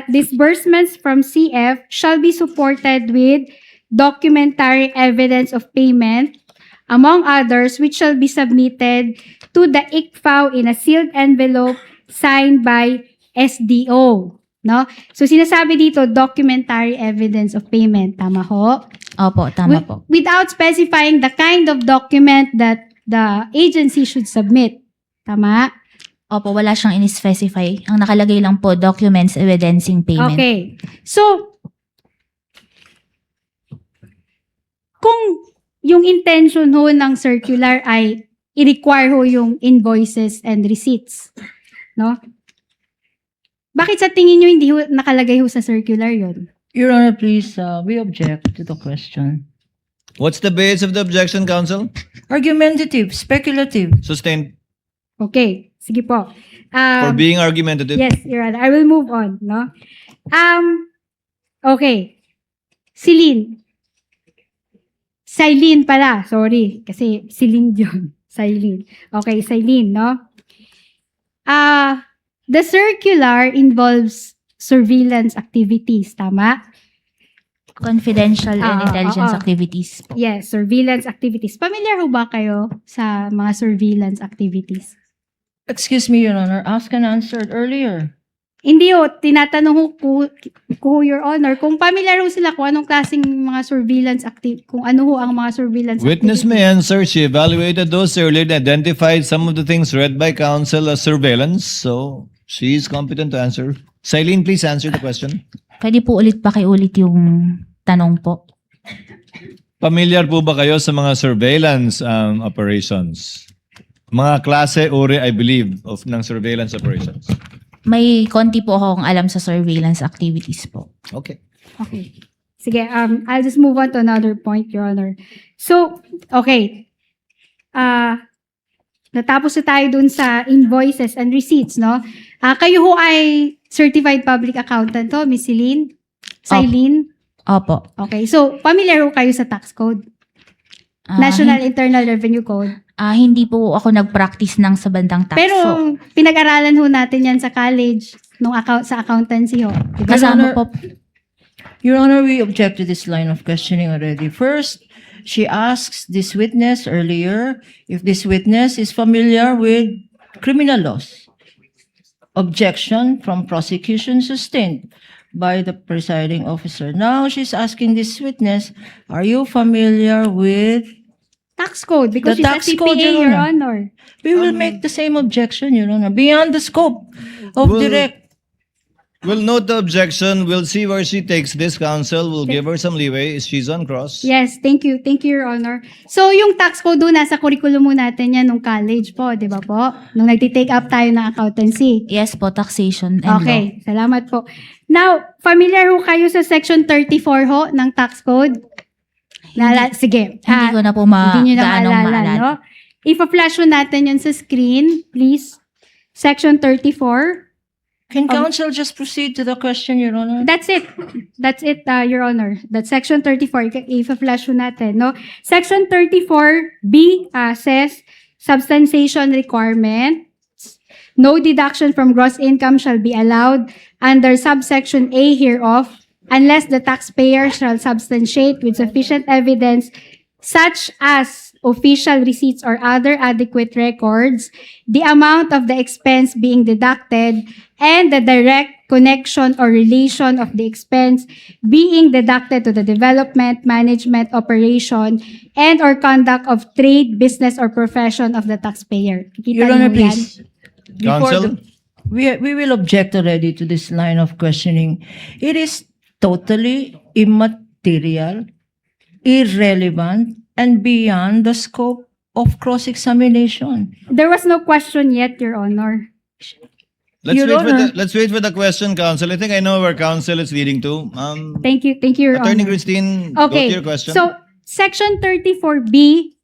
disbursements from CF shall be supported with documentary evidence of payment, among others, which shall be submitted to the ICFAO in a sealed envelope signed by SDO. No? So, sinasabi dito, documentary evidence of payment. Tama ho? Opo, tama po. Without specifying the kind of document that the agency should submit. Tama? Opo, wala siyang in-specify. Ang nakalagay lang po, documents evidencing payment. Okay. So, kung yung intention ho ng circular ay i-require ho yung invoices and receipts, no? Bakit sa tingin nyo hindi ho nakalagay ho sa circular yon? Your Honor, please, we object to the question. What's the base of the objection, counsel? Argumentative, speculative. Sustained. Okay, sige po. For being argumentative. Yes, Your Honor. I will move on, no? Okay. Silene pala, sorry. Kasi Celine yun. Silene. Okay, Silene, no? The circular involves surveillance activities, tama? Confidential and intelligence oo. activities. Yes, surveillance activities. Familiar ho ba kayo sa mga surveillance activities? Excuse me, Your Honor, asked and answered earlier. Hindi ho, tinatanong ko, Your Honor, kung familiar ho sila kung anong klaseng mga surveillance kung ano ho ang mga surveillance Witness may answer. She evaluated those earlier and identified some of the things read by counsel as surveillance. So, she is competent to answer. Silene, please answer the question. Pwede po ulit pakiulit yung tanong po. Familiar po ba kayo sa mga surveillance operations? Mga klase, uri, I believe, ng surveillance operations. May konti po akong alam sa surveillance activities po. Okay. Okay. Sige, I'll just move on to another point, Your Honor. So, okay. Natapos na tayo dun sa invoices and receipts, no? Kayo ho ay certified public accountant to, Miss Celine? Silene? Opo. Okay. So, familiar ho kayo sa tax code? Ah, National Internal Revenue Code? Hindi po ako nag-practice ng sa bandang tax. Pero, So, pinag-aralan ho natin yan sa college, sa accountancy ho. Diba? kasama Honor, po. Your Honor, we object to this line of questioning already. First, she asks this witness earlier if this witness is familiar with criminal laws. Objection from prosecution sustained by the presiding officer. Now she's asking this witness, are you familiar with... Tax code, because The she's a tax code, CPA, Your Your Honor. Honor. We will make the same objection, Your Honor, beyond the scope of Well, direct. We'll note the objection. We'll see where she takes this, counsel. We'll give her some leeway. She's on cross. Yes, thank you. Thank you, Your Honor. So, yung tax code doon, nasa curriculum mo natin yan nung college po, di ba po? Nung nagtitake up tayo ng accountancy. Yes po, taxation and law. Okay, salamat po. Now, familiar ho kayo sa section 34 ho ng tax code? Sige. Hindi ko na po Hindi nyo na gaanong maalala, maalala. no? Ipa-flash mo natin yun sa screen, please. Section 34. Can counsel just proceed to the question, Your Honor? That's it. That's it, Your Honor. That's section 34. Ipa-flash mo natin, no? Section 34B says, substantiation requirement. No deduction from gross income shall be allowed under subsection A hereof unless the taxpayer shall substantiate with sufficient evidence such as official receipts or other adequate records, the amount of the expense being deducted, and the direct connection or relation of the expense being deducted to the development, management, operation, and or conduct of trade, business, or profession of the taxpayer. Kikita Your Honor, niyo yan? please. Before Counsel? we will object already to this line of questioning. It is totally immaterial, irrelevant, and beyond the scope of cross-examination. There was no question yet, Your Honor. Let's Your Honor. let's wait for the question, counsel. I think I know where counsel is leading to. Thank you, Your Attorney Honor. Christine, go to Okay, your question. so section 34B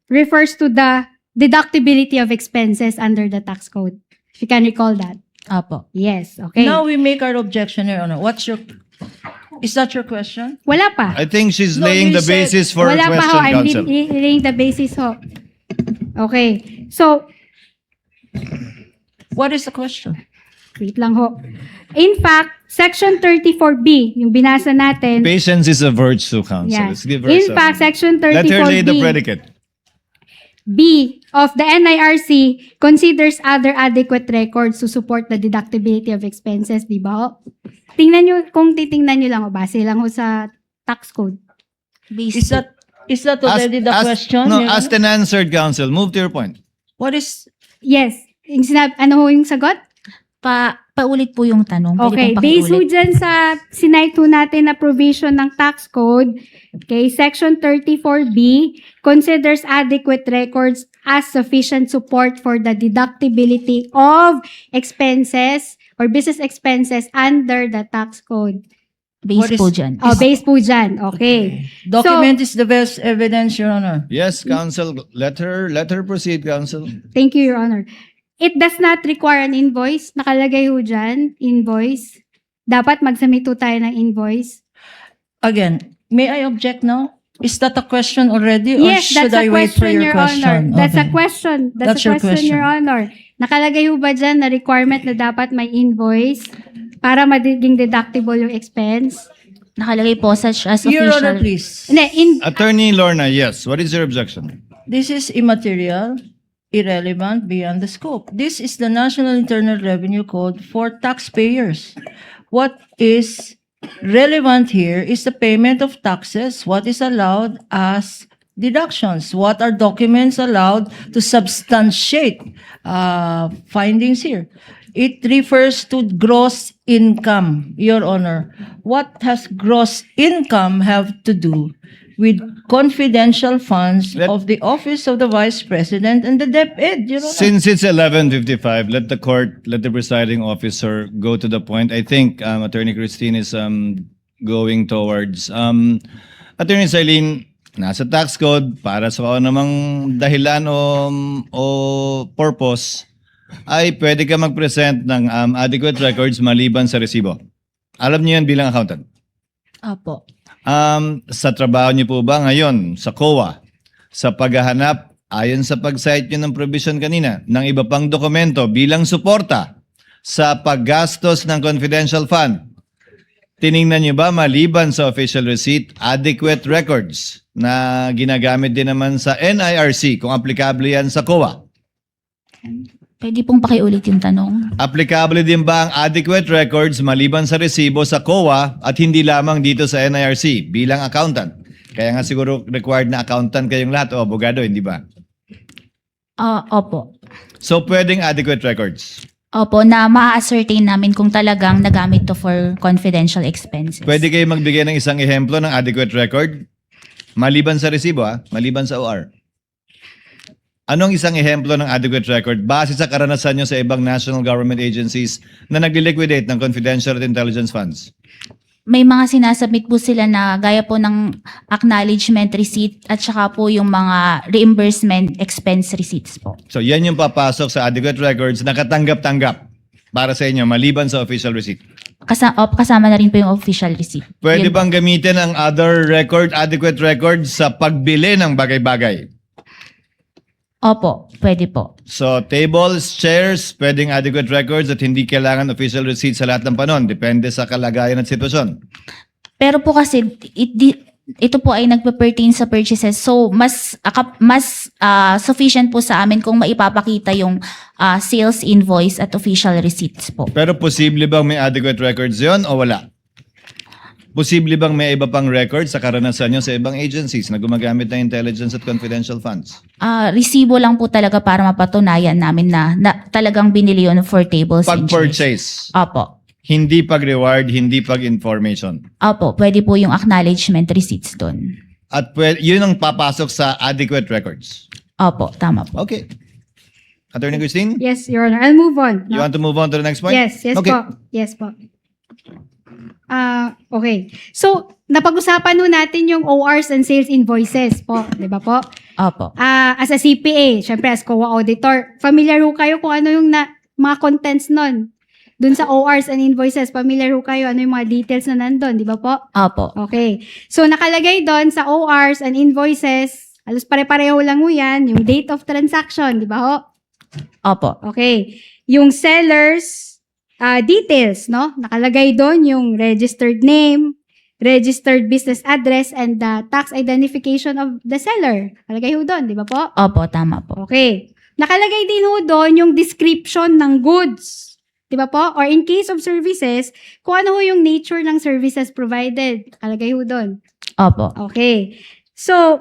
refers to the deductibility of expenses under the tax code. If you can recall that. Opo. Yes, okay. Now we make our objection, Your Honor. Is that your question? Wala pa. I think she's No, laying you the said- basis for a Wala pa ho. question, I'm counsel. laying the basis ho. Okay. So, What is the question? wait lang ho. In fact, Section 34B, yung binasa natin. Patience is a virtue, counsel. Yeah. Let's give her In some. fact, Section Let her lay the 34B. predicate. B of the NIRC considers other adequate records to support the deductibility of expenses, di ba ho? Tingnan nyo, kung titingnan nyo lang, o base lang ho sa tax code. Is that already the question? No, Your asked Honor? and answered, counsel. Move to your point. What is Yes. Yung ano ho yung sagot? Paulit po yung tanong. Pwede Okay, pong based ho pakiulit. dyan sa sinite ho natin na provision ng tax code, okay, Section 34B considers adequate records as sufficient support for the deductibility of expenses or business expenses under the tax code. Base What is- po dyan. Oh, based po dyan. Okay. document is the best evidence, Your Honor. Yes, counsel. Let her proceed, counsel. Thank you, Your Honor. It does not require an invoice. Nakalagay ho dyan, invoice. Dapat mag-submit ho tayo ng invoice. Again, may I object now? Is that a question already, or Yes, should that's a I wait for question, your Honor. question? That's a Okay. question. That's That's a your question, Your question. Honor. Nakalagay ho ba dyan na requirement na dapat may invoice para magiging deductible yung expense? Nakalagay po such as Your Honor, official. please. Hindi, Attorney Lorna, yes. What is your objection? This is immaterial, irrelevant, beyond the scope. This is the National Internal Revenue Code for taxpayers. What is relevant here is the payment of taxes, what is allowed as deductions, what are documents allowed to substantiate findings here. It refers to gross income, Your Honor. What has gross income have to do with confidential funds Let- of the Office of the Vice President and the DepEd, Your Honor? Since it's 11:55, let the presiding officer go to the point. I think Attorney Christine is going towards Attorney Celine, nasa tax code para sa kung namang dahilan o purpose ay pwede ka mag-present ng adequate records maliban sa resibo. Alam niyo yan bilang accountant. Opo. Sa trabaho niyo po ba ngayon sa COA, sa paghahanap, ayon sa pag-cite niyo ng provision kanina, ng iba pang dokumento bilang suporta sa paggastos ng confidential fund, tiningnan niyo ba maliban sa official receipt, adequate records na ginagamit din naman sa NIRC kung aplikable yan sa COA? Pwede pong pakiulit yung tanong. Applicable din ba ang adequate records maliban sa resibo sa COA at hindi lamang dito sa NIRC bilang accountant? Kaya nga siguro required na accountant kayong lahat o abogado, hindi ba? Opo. So pwedeng adequate records. Opo, na ma-ascertain namin kung talagang nagamit to for confidential expenses. Pwede kayo magbigay ng isang ehemplo ng adequate record? Maliban sa resibo, maliban sa OR. Anong isang ehemplo ng adequate record base sa karanasan nyo sa ibang national government agencies na nag-liquidate ng confidential at intelligence funds? May mga sinasubmit po sila na gaya po ng acknowledgement receipt at saka po yung mga reimbursement expense receipts po. So yan yung papasok sa adequate records na katanggap-tanggap para sa inyo maliban sa official receipt. Kasama na rin po yung official receipt. Pwede Yun po. bang gamitin ang adequate records sa pagbili ng bagay-bagay? Opo, pwede po. So, tables, chairs, pwedeng adequate records at hindi kailangan official receipt sa lahat ng panon. Depende sa kalagayan at sitwasyon. Pero po kasi ito po ay nagpe-pertain sa purchases. So mas sufficient po sa amin kung maipapakita yung sales invoice at official receipts po. Pero posible bang may adequate records yon o wala? Posible bang may iba pang records sa karanasan nyo sa ibang agencies na gumagamit ng intelligence at confidential funds? Resibo lang po talaga para mapatunayan namin na talagang binili yun for tables and chairs. Pag-purchase, Opo. hindi pag-reward, hindi pag-information. Opo, pwede po yung acknowledgement receipts doon. At yun ang papasok sa adequate records. Opo, tama po. Okay. Attorney Christine, yes, Your Honor. I'll move on. you want to move on to the next point? Yes, yes Okay. po. Yes po. Okay. So, napag-usapan ho natin yung ORs and sales invoices po, di ba po? Opo. As a CPA, syempre as COA auditor, familiar ho kayo kung ano yung mga contents nun. Dun sa ORs and invoices, familiar ho kayo ano yung mga details na nandun, di ba po? Opo. Okay. So, nakalagay doon sa ORs and invoices, alos pare-pareho lang ho yan, yung date of transaction, di ba ho? Opo. Okay. Yung seller's details, no? Nakalagay doon yung registered name, registered business address, and the tax identification of the seller. Nakalagay ho doon, di ba po? Opo, tama po. Okay. Nakalagay din ho doon yung description ng goods. Di ba po? Or in case of services, kung ano ho yung nature ng services provided. Nakalagay ho doon. Opo. Okay. So,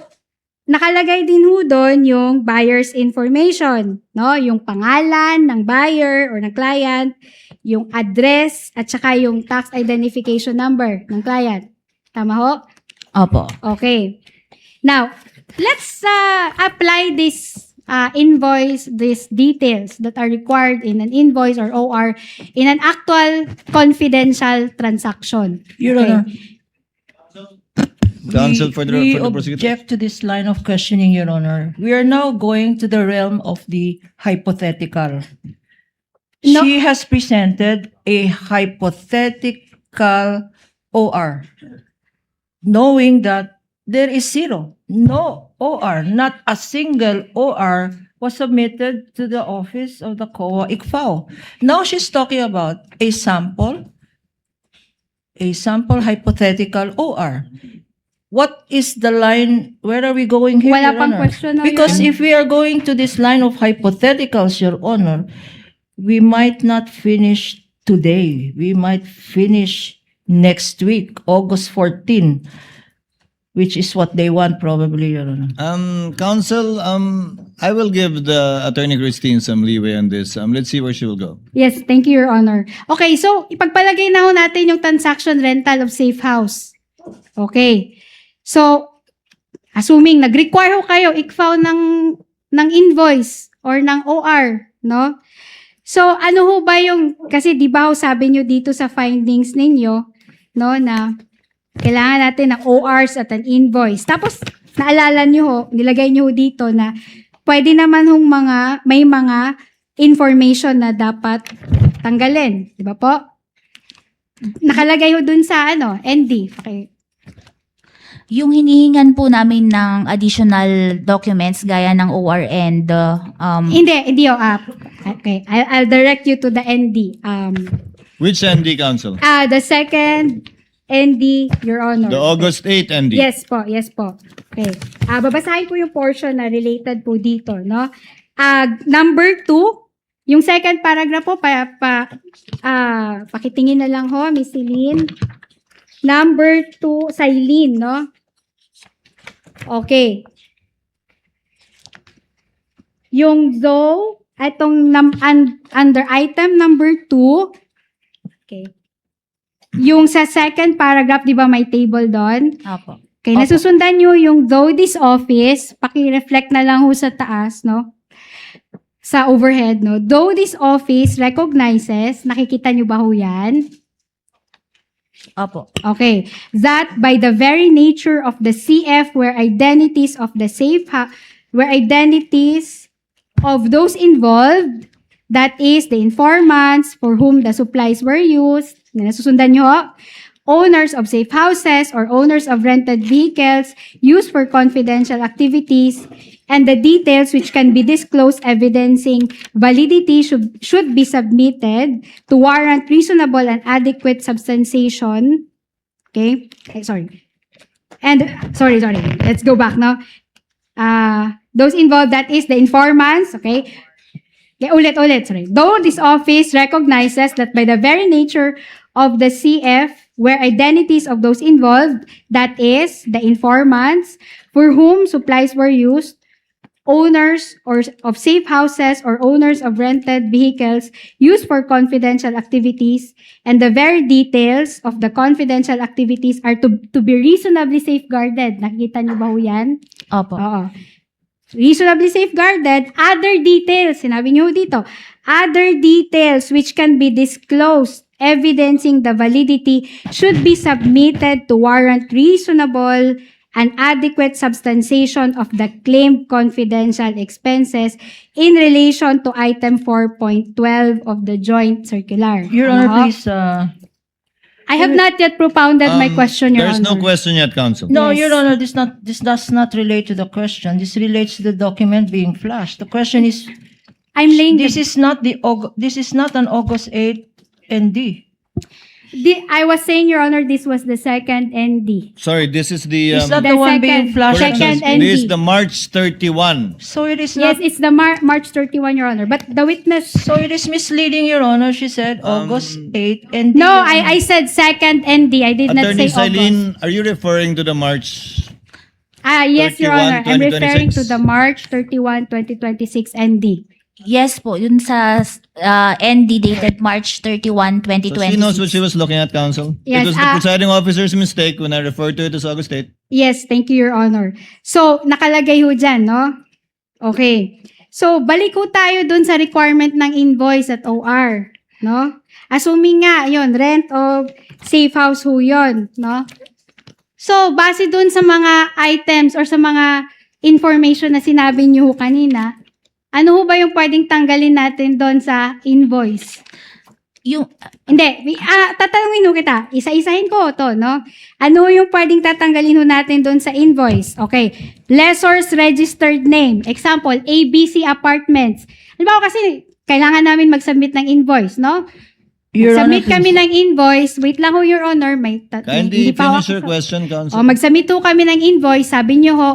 nakalagay din ho doon yung buyer's information, no? Yung pangalan ng buyer or ng client, yung address, at saka yung tax identification number ng client. Tama ho? Opo. Okay. Now, let's apply this invoice, these details that are required in an invoice or OR in an actual confidential transaction. Your Okay. Honor, Counsel for the we prosecutor. object to this line of questioning, Your Honor. We are now going to the realm of the hypothetical. No. She has presented a hypothetical OR, knowing that there is zero, no OR, not a single OR was submitted to the office of the COA ICFAO. Now she's talking about a sample hypothetical OR. What is the line? Where are we going here, Wala Your pang Honor? question, no, Because Your Honor. if we are going to this line of hypotheticals, Your Honor, we might not finish today. We might finish next week, August 14, which is what they want probably, Your Honor. Counsel, I will give the Attorney Christine some leeway on this. Let's see where she will go. Yes, thank you, Your Honor. Okay, so ipagpalagay na ho natin yung transaction rental of safe house. Okay. So, assuming nag-require ho kayo, ICFAO ng invoice or ng OR, no? So, ano ho ba yung, kasi di ba ho sabi nyo dito sa findings ninyo, no, na kailangan natin ng ORs at an invoice. Tapos, naalala nyo ho, nilagay nyo ho dito na pwede naman hong may mga information na dapat tanggalin. Di ba po? Nakalagay ho dun sa ND. Okay. Yung hinihingan po namin ng additional documents gaya ng OR and Hindi ho. Okay. I'll direct you to the ND. Which ND, Counsel? The second ND, Your Honor. The August 8 ND. Yes po. Okay. Babasahin ko yung portion na related po dito, no? Number 2, yung second paragraph po, pakitingin na lang ho, Miss Celine. Number 2, Silene, no? Okay. Yung though, itong under item number 2, okay. Yung sa second paragraph, di ba may table doon? Opo. Okay, Opo. nasusundan nyo yung though this office, paki-reflect na lang ho sa taas, no? Sa overhead, no? Though this office recognizes, nakikita nyo ba ho yan? Opo. Okay, that by the very nature of the CF where identities of the where identities of those involved, that is the informants for whom the supplies were used, nasusundan nyo ho? Owners of safe houses or owners of rented vehicles used for confidential activities, and the details which can be disclosed evidencing validity should be submitted to warrant reasonable and adequate substantiation. Okay? Sorry. Let's go back now. Those involved, that is the informants, okay? Ulit, sorry. Though this office recognizes that by the very nature of the CF, where identities of those involved, that is, the informants, for whom supplies were used, owners of safe houses or owners of rented vehicles used for confidential activities, and the very details of the confidential activities are to be reasonably safeguarded. Nakikita niyo ba ho yan? Opo. Oo. Reasonably safeguarded. Other details, sinabi niyo dito, other details which can be disclosed evidencing the validity should be submitted to warrant reasonable an adequate substantiation of the claimed confidential expenses in relation to item 4.12 of the joint circular. Your Honor, Ano? please, I have not yet propounded my question, Your There's Honor. no question yet, counsel. no, Yes. Your Honor, this does not relate to the question. This relates to the document being flashed. The question is, I'm laying this is not an August 8 ND. I was saying, Your Honor, this was the second ND. Sorry, this is the, Is that The the one being second- flashed? second correction. This is ND. the March 31. So it is Yes, not. it's the March 31, Your Honor. But the witness... So it is misleading, Your Honor. She said August 8 ND. No, Your Honor. I said second ND. I did not Attorney say August. Silene, are you referring to the March? Yes, Your 31, Honor. I'm referring to 2026. the March 31, 2026 ND. Yes po, yun sa ND dated March 31, So she 2026. knows what she was looking at, counsel. Yes, It was the presiding officer's mistake when I referred to it as August 8. Yes, thank you, Your Honor. So, nakalagay ho dyan, no? Okay. So, balik ho tayo dun sa requirement ng invoice at OR, no? Assuming nga, yun, rent of safe house ho yun, no? So, base dun sa mga items or sa mga information na sinabi niyo ho kanina, ano ho ba yung pwedeng tanggalin natin doon sa invoice? Yung, Hindi, tatanungin ho kita. Isa-isahin ko to, no? Ano yung pwedeng tatanggalin ho natin doon sa invoice? Okay. Lessor's registered name. Example, ABC Apartments. Halimbawa kasi, kailangan namin mag-submit ng invoice, no? Your Honor, Submit kami ng invoice. Wait lang ho, Your Honor. Kindly hindi pa finish your ako- question, counsel. O, mag-submit ho kami ng invoice. Sabi niyo ho,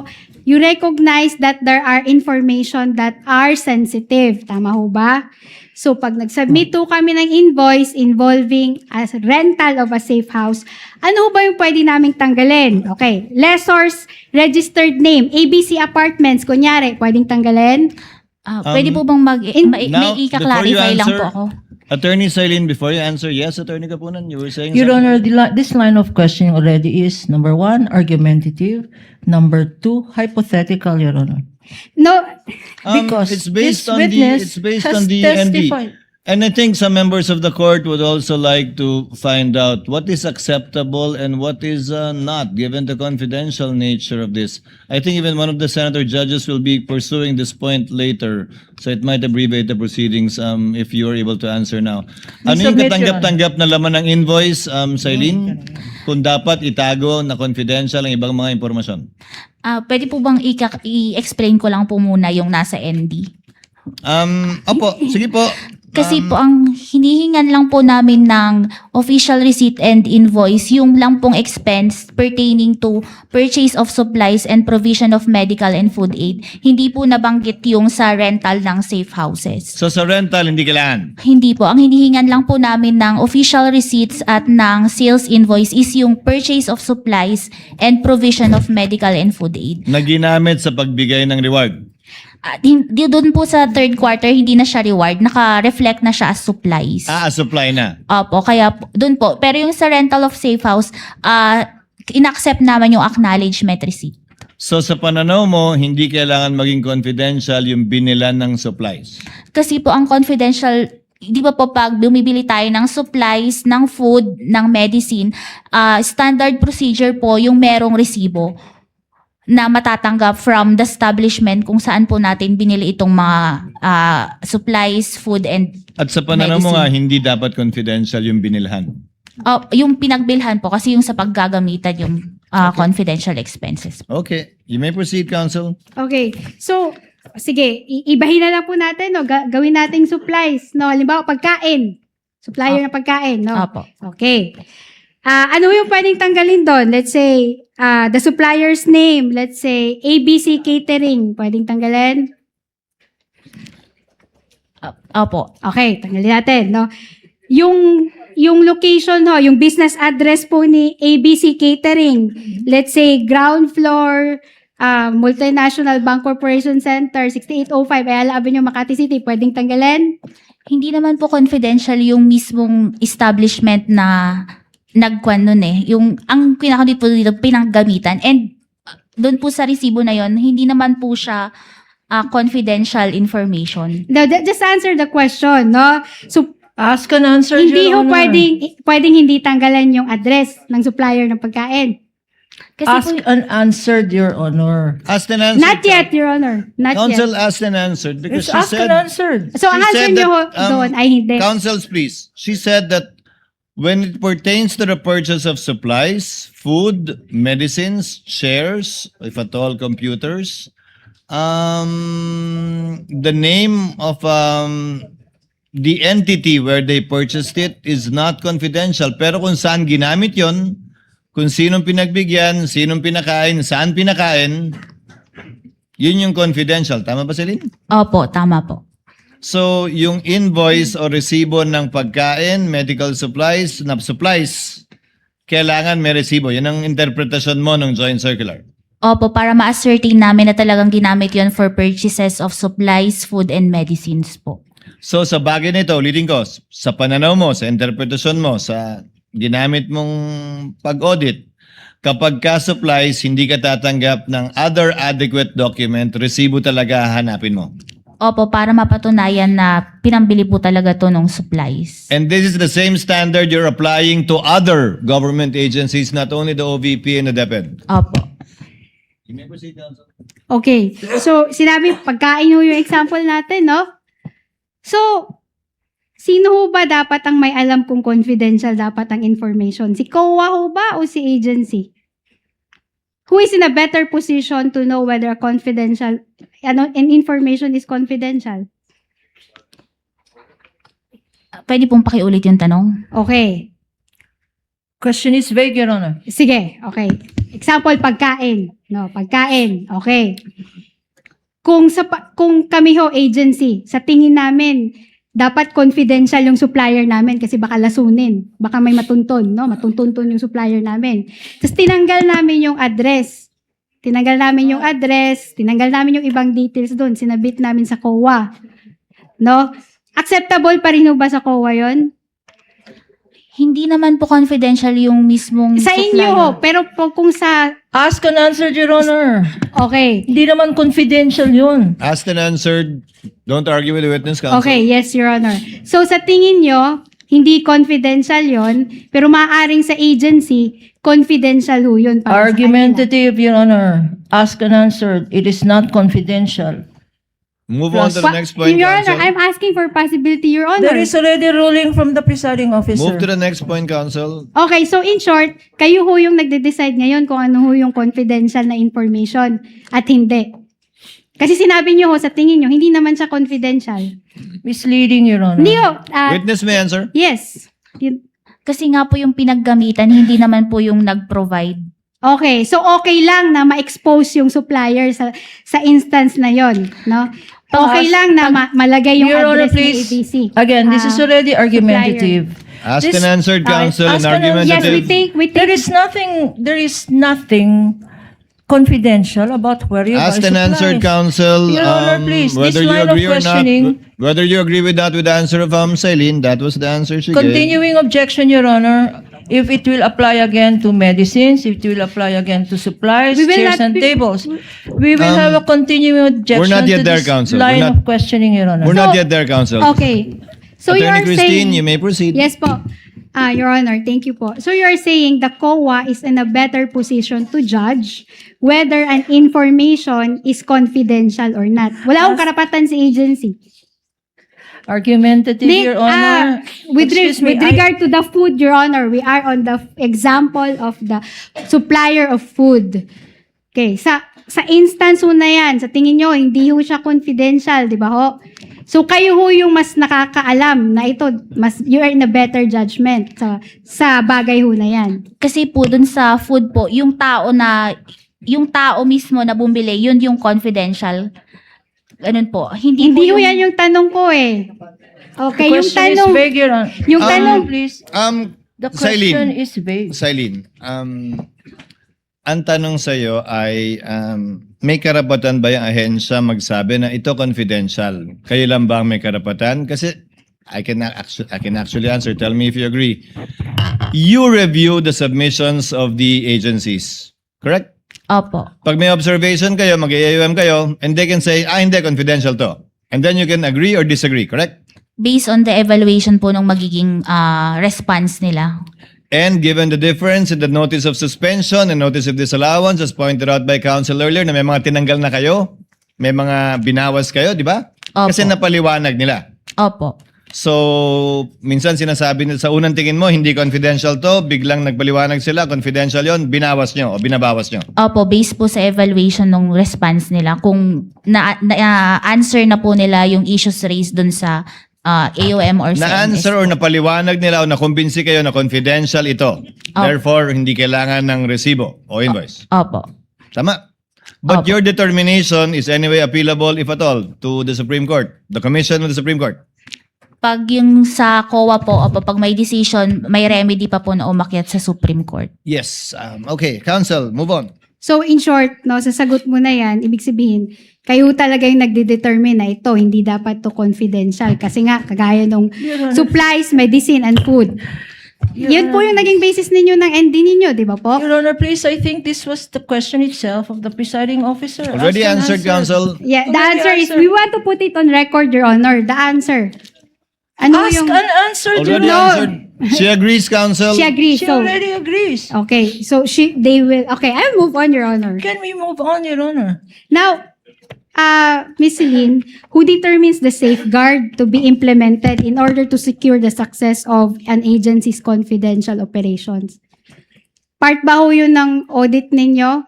you recognize that there are information that are sensitive. Tama ho ba? So, pag nag-submit ho kami ng invoice involving as rental of a safe house, ano ho ba yung pwede naming tanggalin? Okay. Lessor's registered name, ABC Apartments, kunyari, pwedeng tanggalin? pwede po bang may Now, ika-clarify lang po ako? Attorney Silene, before you answer, yes, Attorney Kapunan, you were saying Your something? Honor, this line of questioning already is, number 1, argumentative. Number 2, hypothetical, Your Honor. No, Because it's based this on the witness has ND. testified. And I think some members of the court would also like to find out what is acceptable and what is not, given the confidential nature of this. I think even one of the senator judges will be pursuing this point later, so it might abbreviate the proceedings if you are able to answer now. Ano yung submit, Your katanggap-tanggap na laman ng invoice, Silene? Kung dapat itago na confidential ang ibang mga impormasyon. Pwede po bang i-explain ko lang po muna yung nasa ND? Opo, sige po. Kasi po ang hinihingan lang po namin ng official receipt and invoice, yung lang pong expense pertaining to purchase of supplies and provision of medical and food aid. Hindi po nabanggit yung sa rental ng safe houses. So sa rental, hindi kailangan. Hindi po. Ang hinihingan lang po namin ng official receipts at ng sales invoice is yung purchase of supplies and provision of medical and food aid. Na ginamit sa pagbigay ng reward. Doon po sa third quarter, hindi na siya reward. Naka-reflect na siya as supplies. Supply na. Opo, kaya doon po. Pero yung sa rental of safe house, in-accept naman yung acknowledgement receipt. So sa pananaw mo, hindi kailangan maging confidential yung binilan ng supplies. Kasi po ang confidential, di ba po pag bumibili tayo ng supplies, ng food, ng medicine, standard procedure po yung merong resibo na matatanggap from the establishment kung saan po natin binili itong mga supplies, food, and At sa pananaw mo medicine. nga, hindi dapat confidential yung binilhan. Yung pinagbilhan po kasi yung sa paggagamitan yung confidential expenses. Okay, you may proceed, counsel. okay. So, sige, ibahin na lang po natin, no? Gawin nating supplies, no? Halimbawa, pagkain. Supplier ng pagkain, no? Opo. Okay. Ano yung pwedeng tanggalin doon? Let's say, the supplier's name. Let's say, ABC Catering. Pwedeng tanggalin? Opo. Okay, tanggalin natin, no? Yung location ho, yung business address po ni ABC Catering. Let's say, ground floor, Multinational Bank Corporation Center, 6805, Ayala Avenue, Makati City. Pwedeng tanggalin? Hindi naman po confidential yung mismong establishment na nagkwan nun eh. Yung, ang kinakadit po dito, pinaggamitan. And doon po sa resibo na yon, hindi naman po siya confidential information. No, just answer the question, no? So, Ask and answer, hindi Your ho Honor. pwedeng hindi tanggalan yung address ng supplier ng pagkain. Kasi Asked po, and answered, Your Honor. Asked and answered. Not yet, Your Honor. Not Counsel yet. asked and answered because It's she asked said... and answered. So, ang she answer said niyo that, doon ay hindi. Counsels, please. She said that when it pertains to the purchase of supplies, food, medicines, shares, if at all, computers, the name of the entity where they purchased it is not confidential. Pero kung saan ginamit yon, kung sinong pinagbigyan, sinong pinakain, saan pinakain, yun yung confidential. Tama ba, Celine? opo, tama po. So, yung invoice o resibo ng pagkain, medical supplies, kailangan may resibo. Yan ang interpretasyon mo ng joint circular. Opo, para ma-ascertain namin na talagang ginamit yon for purchases of supplies, food, and medicines po. So, sa bagay nito, ulitin ko, sa pananaw mo, sa interpretasyon mo, sa ginamit mong pag-audit, kapag ka supplies, hindi ka tatanggap ng other adequate document, resibo talaga hanapin mo. Opo, para mapatunayan na pinambili po talaga to ng supplies. And this is the same standard you're applying to other government agencies, not only the OVP and the DepEd. Opo. You may proceed, Counsel. Okay. So, sinabi, pagkain ho yung example natin, no? So, sino ho ba dapat ang may alam kung confidential dapat ang information? Si COA ho ba o si agency? Who is in a better position to know whether a confidential an information is confidential? Pwede pong pakiulit yung tanong? Okay. Question is vague, Your Honor. Sige, okay. Example, pagkain. No, pagkain. Okay. Kung kami ho agency, sa tingin namin, dapat confidential yung supplier namin kasi baka lasunin. Baka may matuntun, no? Matuntuntun yung supplier namin. Tapos tinanggal namin yung address. Tinanggal namin yung ibang details doon. Sinabit namin sa COA. No? Acceptable pa rin ho ba sa COA yon? Hindi naman po confidential yung mismong Sa inyo ho, pero po kung sa... Ask and answered, Your Honor. Okay. Hindi naman confidential yun. Asked and answered. Don't argue with the witness, Counsel. Okay, yes, Your Honor. So sa tingin nyo, hindi confidential yon, pero maaaring sa agency, confidential ho yun. para sa kanila. Argumentative, Your Honor. Ask and answered. It is not confidential. Move on to the next point, Your Honor, Counsel. I'm asking for possibility, Your Honor. There is already ruling from the presiding officer. Move to the next point, Counsel. Okay, so in short, kayo ho yung nagde-decide ngayon kung ano ho yung confidential na information at hindi. Kasi sinabi niyo ho, sa tingin niyo, hindi naman siya confidential. Misleading, Your Honor. Hindi ho. Witness may answer. Yes. Kasi nga po yung pinaggamitan, hindi naman po yung nag-provide. Okay, so okay lang na ma-expose yung supplier sa instance na yon, no? Okay lang na malagay yung Your Honor, address ng please. ABC. Again, this is already argumentative. Asked This- and answered, Counsel, and asked and answered. Yes, argumentative. we There think is nothing confidential about where you buy Asked and supplies. answered, Counsel. Your Honor, please, whether this you line of agree or not, questioning- whether you agree with that with the answer of Celine, that was the answer she gave. Continuing objection, Your Honor. If it will apply again to medicines, if it will apply again to supplies, We will chairs not and be- tables, we will have a continuing objection we're not yet to there, this Counsel. line We're not- of questioning, Your Honor. We're not yet there, Counsel. Okay. So you Attorney are Christine, saying... you may proceed. Yes po. Your Honor, thank you po. So you are saying the COA is in a better position to judge whether an information is confidential or not. Wala akong karapatan sa agency. Argumentative, Your Honor. With Excuse me, regard to the food, Your Honor, we are on the example of the supplier of food. Okay, sa instance ho na yan, sa tingin nyo, hindi ho siya confidential, di ba ho? So kayo ho yung mas nakakaalam na ito, you are in a better judgment sa bagay ho na yan. Kasi po dun sa food po, yung tao mismo na bumili, yun yung confidential. Ganun po. Hindi po Hindi ho yan yung tanong ko eh. Okay, yung question tanong, is vague, Your Honor. yung tanong, Please. The Celine. question is vague. Celine, ang tanong sa'yo ay, may karapatan ba yung ahensya magsabi na ito confidential? Kayo lang ba ang may karapatan? Kasi I can actually answer. Tell me if you agree. You review the submissions of the agencies. Correct? Opo. Pag may observation kayo, mag-AUM kayo, and they can say, hindi, confidential to. And then you can agree or disagree, correct? Based on the evaluation po ng magiging response nila. And given the difference in the notice of suspension and notice of disallowance, as pointed out by counsel earlier, na may mga tinanggal na kayo, may mga binawas kayo, di ba? Opo. Kasi napaliwanag nila. Opo. So, minsan sinasabi nila sa unang tingin mo, hindi confidential to, biglang nagpaliwanag sila, confidential yon, binawas nyo o binabawas nyo. Opo, based po sa evaluation ng response nila, kung na-answer na po nila yung issues raised dun sa AOM or sa Na-answer or napaliwanag nila o nakumbinsi kayo na confidential ito. Therefore, hindi kailangan ng resibo o invoice. Opo. Tama? But Opo. your determination is anyway appealable, if at all, to the Supreme Court, the Commission of the Supreme Court. Pag yung sa COA po, opo, pag may decision, may remedy pa po na umakyat sa Supreme Court. Yes. Okay, counsel, move on. So in short, no, sasagot mo na yan, ibig sabihin, kayo talaga yung nagde-determine na ito, hindi dapat to confidential. Kasi nga, kagaya nung supplies, medicine, and food. Yun po yung naging basis ninyo ng ND ninyo, di ba po? Your Honor, please, I think this was the question itself of the presiding officer. Already Ask and answered, answer. counsel. Yeah, the Already answer is, answered. we want to put it on record, Your Honor. The answer. Ano Ask yung... and answer, Your Already Honor. answered. She agrees, counsel. She agrees. She So, already agrees. okay. So, they will... Okay, I'll move on, Your Honor. Can we move on, Your Honor? Now, Ms. Celine, who determines the safeguard to be implemented in order to secure the success of an agency's confidential operations? Part ba ho yun ng audit ninyo?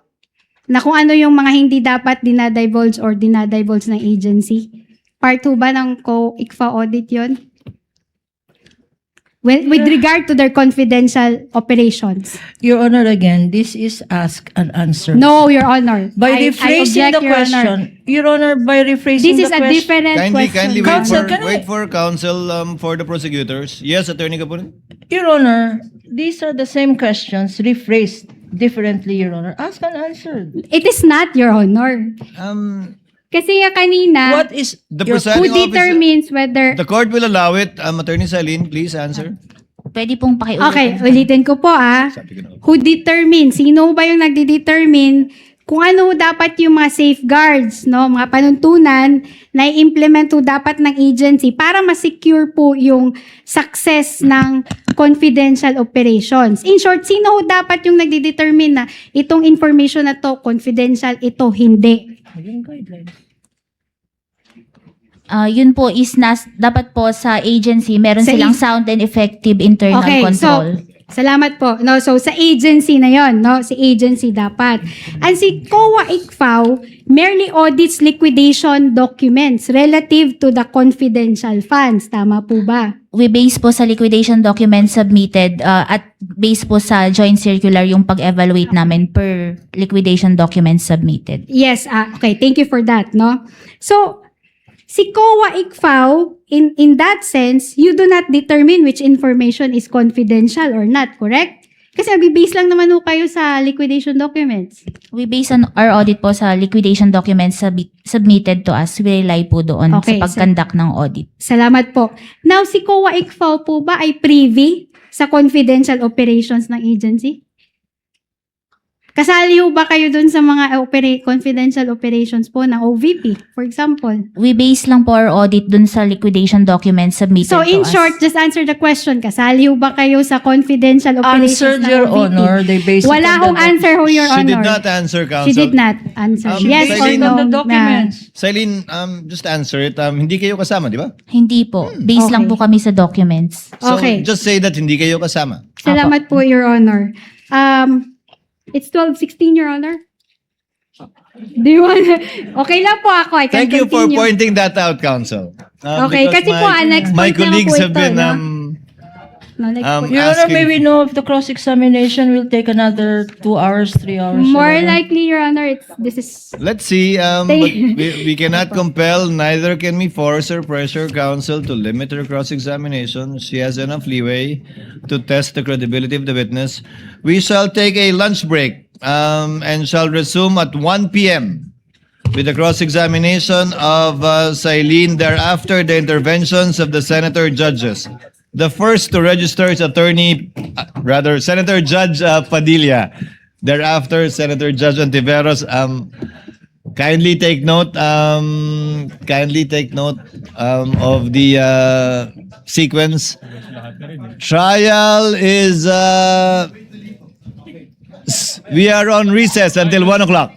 Na kung ano yung mga hindi dapat dinadivulge or dinadivulge ng agency? Part ho ba ng COICFA audit yun? With regard to their confidential operations? Your Honor, again, this is ask and answer. No, Your Honor. By I rephrasing object, the Your Honor. question, Your Honor, by rephrasing This the is a question. different Kindly question. Counsel, can I- wait for counsel for the prosecutors. Yes, Attorney Kapunin. Your Honor, these are the same questions rephrased differently, Your Honor. Ask and answer. It is not, Your Honor. Kasi nga kanina, What is The your- presiding who officer, determines whether... the court will allow it. Attorney Celine, please answer. Pwede pong pakiulitin. Okay, ulitin ko po Sabi ko na. Who determines? Sino ba yung nagde-determine kung ano dapat yung mga safeguards, no? Mga panuntunan na i-implement po dapat ng agency para ma-secure po yung success ng confidential operations. In short, sino dapat yung nagde-determine na itong information na to confidential, ito hindi? Yung guidelines. Yun po is dapat po sa agency, meron Sa silang sound and effective internal Okay, control. so, salamat po. No, so, sa agency na yon, no? Si agency dapat. And si COA-ICFAO merely audits liquidation documents relative to the confidential funds. Tama po ba? We base po sa liquidation documents submitted at base po sa joint circular yung pag-evaluate namin per liquidation documents submitted. Yes, okay. Thank you for that, no? So, si COA-ICFAO, in that sense, you do not determine which information is confidential or not, correct? Kasi nagbe-base lang naman ho kayo sa liquidation documents. We base on our audit po sa liquidation documents submitted to us. We rely po doon Okay, sa pag-conduct ng audit. Salamat po. Now, si COA-ICFAO po ba ay privy sa confidential operations ng agency? Kasali ho ba kayo dun sa mga confidential operations po ng OVP, for example? We base lang po our audit dun sa liquidation documents submitted So, to in us. short, just answer the question. Kasali ho ba kayo sa confidential operations Answered, ng Your OVP? Honor. They base it Wala on the hong answer ho, Your She Honor. did not answer, counsel. She did not answer. Yes or Celine, no? on the documents. Celine, just answer it. Hindi kayo kasama, di ba? Hindi po. Base lang Okay. po kami sa documents. So, Okay. just say that hindi kayo kasama. Salamat po, Your Honor. It's 12:16, Your Honor. Do you want Okay lang po ako. I can Thank you for continue. pointing that out, counsel. Okay, Because kasi po, next my point na colleagues po have ito, been no? No, next point. Your Honor, asking- may we know if the cross-examination will take another 2 hours, 3 hours? Your More Honor? likely, Your Honor, this is... Let's see. But we cannot compel, neither can we force or pressure counsel to limit her cross-examination. She has enough leeway to test the credibility of the witness. We shall take a lunch break and shall resume at 1 p.m. with the cross-examination of Celine. Thereafter, the interventions of the senator judges. The first to register is Senator Judge Padilla. Thereafter, Senator Judge Antiveros. Kindly take note. Of the sequence. Trial is. We are on recess until 1 o'clock.